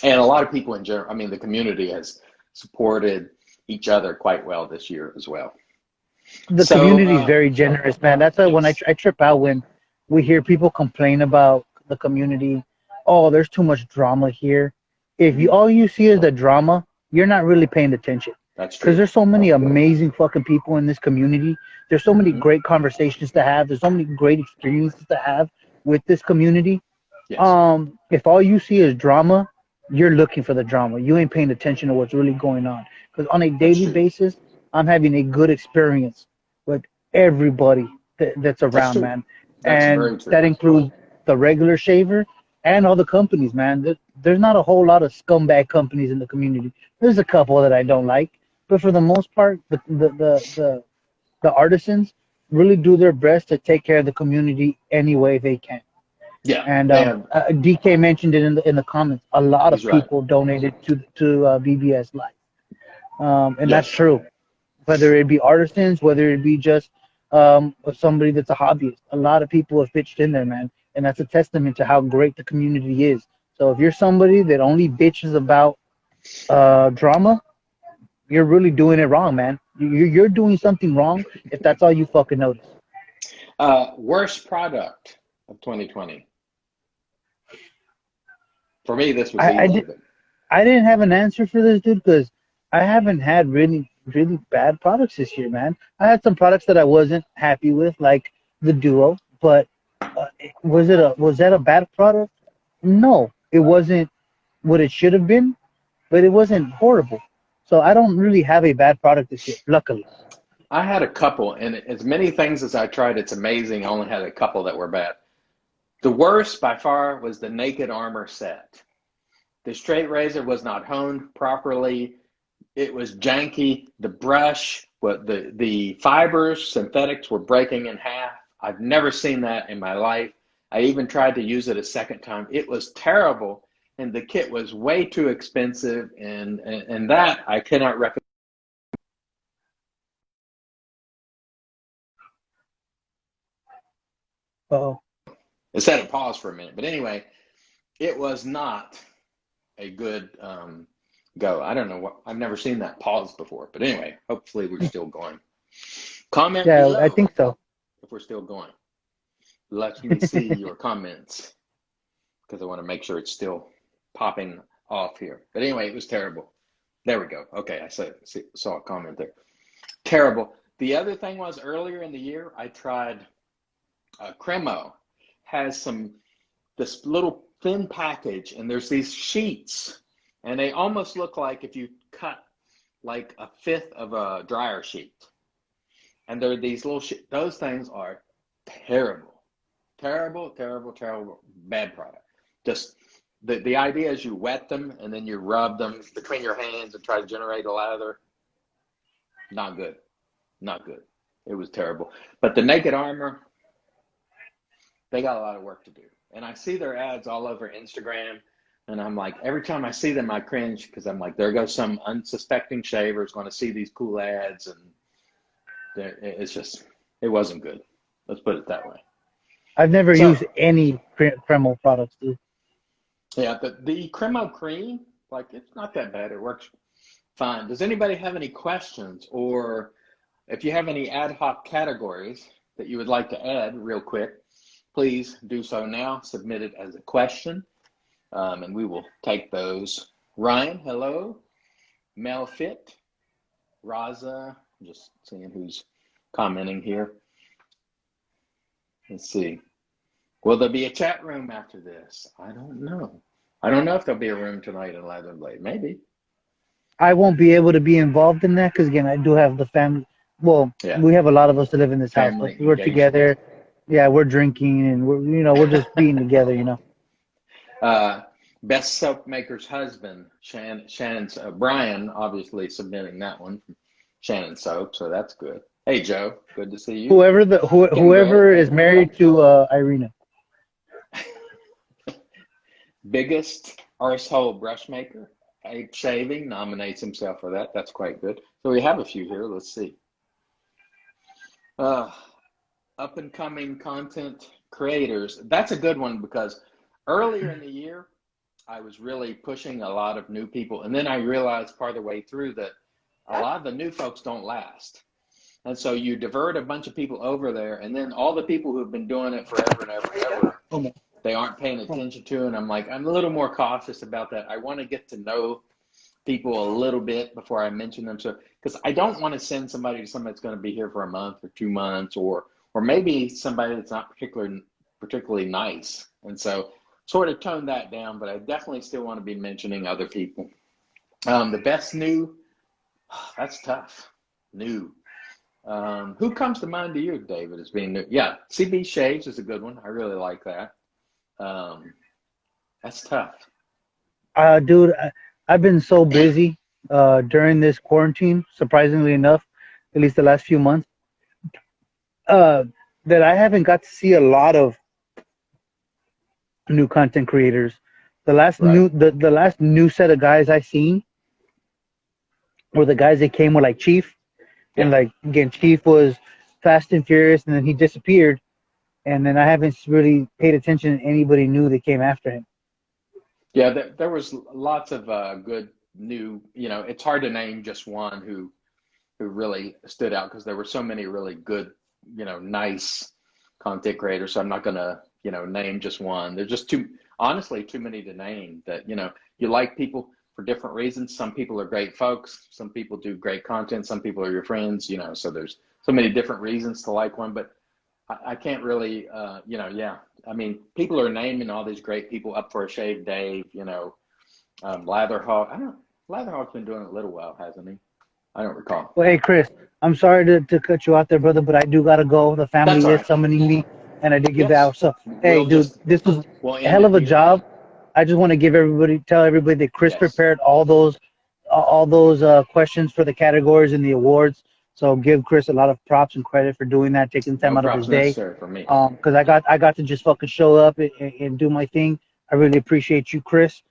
And a lot of people in general, I mean, the community has supported each other quite well this year as well. The So, community is very generous, man. That's why when yes. I trip out when we hear people complain about the community. Oh, there's too much drama here. If you Mhm. all you see is the drama, you're not really paying attention. That's Because true. there's so many amazing fucking people in this community. There's so many Hmm. great conversations to have. There's so many great experiences to have with this community. Yes, If all you see is drama, you're looking for the drama. You ain't paying attention to what's really going on. Because on a that's daily true. basis, I'm having a good experience with everybody that's That's around, true. man. That's And very true. that includes the regular shaver and all the companies, man. There's not a whole lot of scumbag companies in the community. There's a couple that I don't like, but for the most part, the artisans really do their best to take care of the community any way they can. Yeah, And they have. DK mentioned it in the comments. A lot of He's right. people donated to BBS Live, and that's Yes, true. Whether it be artisans, whether it be just somebody that's a hobbyist, a lot of people have pitched in there, man, and that's a testament to how great the community is. So if you're somebody that only bitches about drama, you're really doing it wrong, man. You're doing something wrong if that's all you fucking notice. worst product of 2020. For me, this was I easy, did. but I didn't have an answer for this, dude, because I haven't had really bad products this year, man. I had some products that I wasn't happy with, like the Duo, but was that a bad product? No, it wasn't what it should have been, but it wasn't horrible. So I don't really have a bad product this year, luckily. I had a couple, and as many things as I tried, it's amazing. I only had a couple that were bad. The worst by far was the Naked Armor set. The straight razor was not honed properly. It was janky. The brush, what the fibers, synthetics were breaking in half. I've never seen that in my life. I even tried to use it a second time. It was terrible, and the kit was way too expensive, and that I cannot recommend. Oh, It set a pause for a minute, but anyway, it was not a good go. I don't know what, I've never seen that pause before, but anyway, hopefully we're still going. Comment yeah, I below think so. if we're still going. Let me see your comments because I want to make sure it's still popping off here. But anyway, it was terrible. There we go. Okay, I saw a comment there. Terrible. The other thing was earlier in the year, I tried Cremo. Has this little thin package, and there's these sheets, and they almost look like if you cut like a fifth of a dryer sheet. And there are these little those things are terrible, terrible, terrible, terrible, bad product. Just the idea is you wet them and then you rub them between your hands and try to generate a lather. Not good, not good. It was terrible. But the Naked Armor, they got a lot of work to do. And I see their ads all over Instagram, and I'm like, every time I see them, I cringe because I'm like, there goes some unsuspecting shaver is going to see these cool ads, and it's just, it wasn't good. Let's put it that way. I've never used So, any Kreml products, dude. yeah, the Cremo Cream, like, it's not that bad. It works fine. Does anybody have any questions, or if you have any ad hoc categories that you would like to add real quick, please do so now. Submit it as a question, and we will take those. Ryan, hello. Mel Fit, Raza, I'm just seeing who's commenting here. Let's see. Will there be a chat room after this? I don't know. I don't know if there'll be a room tonight in Lather and Blade. Maybe. I won't be able to be involved in that because again, I do have the family. Well, Yeah. we have a lot of us that live in this house, Family but we're engagement. together. Yeah, we're drinking and we're just being together, Best Soap Maker's Husband, Shannon's Brian, obviously submitting that one from Shannon Soap, so that's good. Hey Joe, good to see you. Whoever is married to Irina. Biggest arsehole brush maker, Ape Shaving nominates himself for that. That's quite good. So we have a few here. Let's see. Up and coming content creators. That's a good one because earlier in the year, I was really pushing a lot of new people. And then I realized part of the way through that a lot of the new folks don't last. And so you divert a bunch of people over there, and then all the people who have been doing it forever and ever and ever, they aren't paying attention to. And I'm like, I'm a little more cautious about that. I want to get to know people a little bit before I mention them. So, because I don't want to send somebody to somebody that's going to be here for a month or 2 months, or maybe somebody that's not particularly nice. And so sort of tone that down, but I definitely still want to be mentioning other people. The best new, that's tough. New. Who comes to mind to you, David, as being new? Yeah, CB Shaves is a good one. I really like that. That's tough. Dude, I've been so busy during this quarantine, surprisingly enough, at least the last few months, that I haven't got to see a lot of new content creators. Right. The last new set of guys I seen were the guys that came with like Chief, and Yeah. like again, Chief was Fast and Furious, and then he disappeared, and then I haven't really paid attention to anybody new that came after him. Yeah, there was lots of good new, it's hard to name just one who really stood out because there were so many really good, nice content creators. So I'm not going to name just one. There's just honestly, too many to name that, you like people for different reasons. Some people are great folks. Some people do great content. Some people are your friends, so there's so many different reasons to like one, but I can't really, yeah. I mean, people are naming all these great people up for a shave Dave, Latherhawk. Latherhawk's been doing it a little while, hasn't he? I don't recall. Well, hey, Chris, I'm sorry to cut you out there, brother, but I do got to go. The That's family all is right. summoning me, and I did give Yes. out. So, hey, dude, this was We'll a end hell it of a here. job. I just want to tell everybody that Chris Yes. prepared all those questions for the categories and the awards. So give Chris a lot of props and credit for doing that, taking time No out of his props day. necessary for me. Because I got to just fucking show up and do my thing. I really appreciate you, Chris.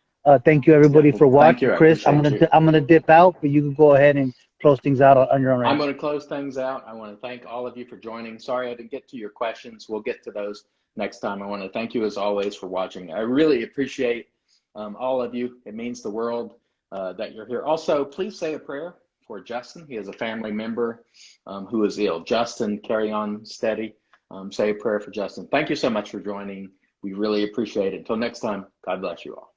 Thank you everybody for Thank you. watching. I Chris, appreciate you. I'm gonna dip out, but you can go ahead and close things out on your own right I'm now. going to close things out. I want to thank all of you for joining. Sorry I didn't get to your questions. We'll get to those next time. I want to thank you as always for watching. I really appreciate all of you. It means the world that you're here. Also, please say a prayer for Justin. He has a family member who is ill. Justin, carry on steady. Say a prayer for Justin. Thank you so much for joining. We really appreciate it. Until next time, God bless you all.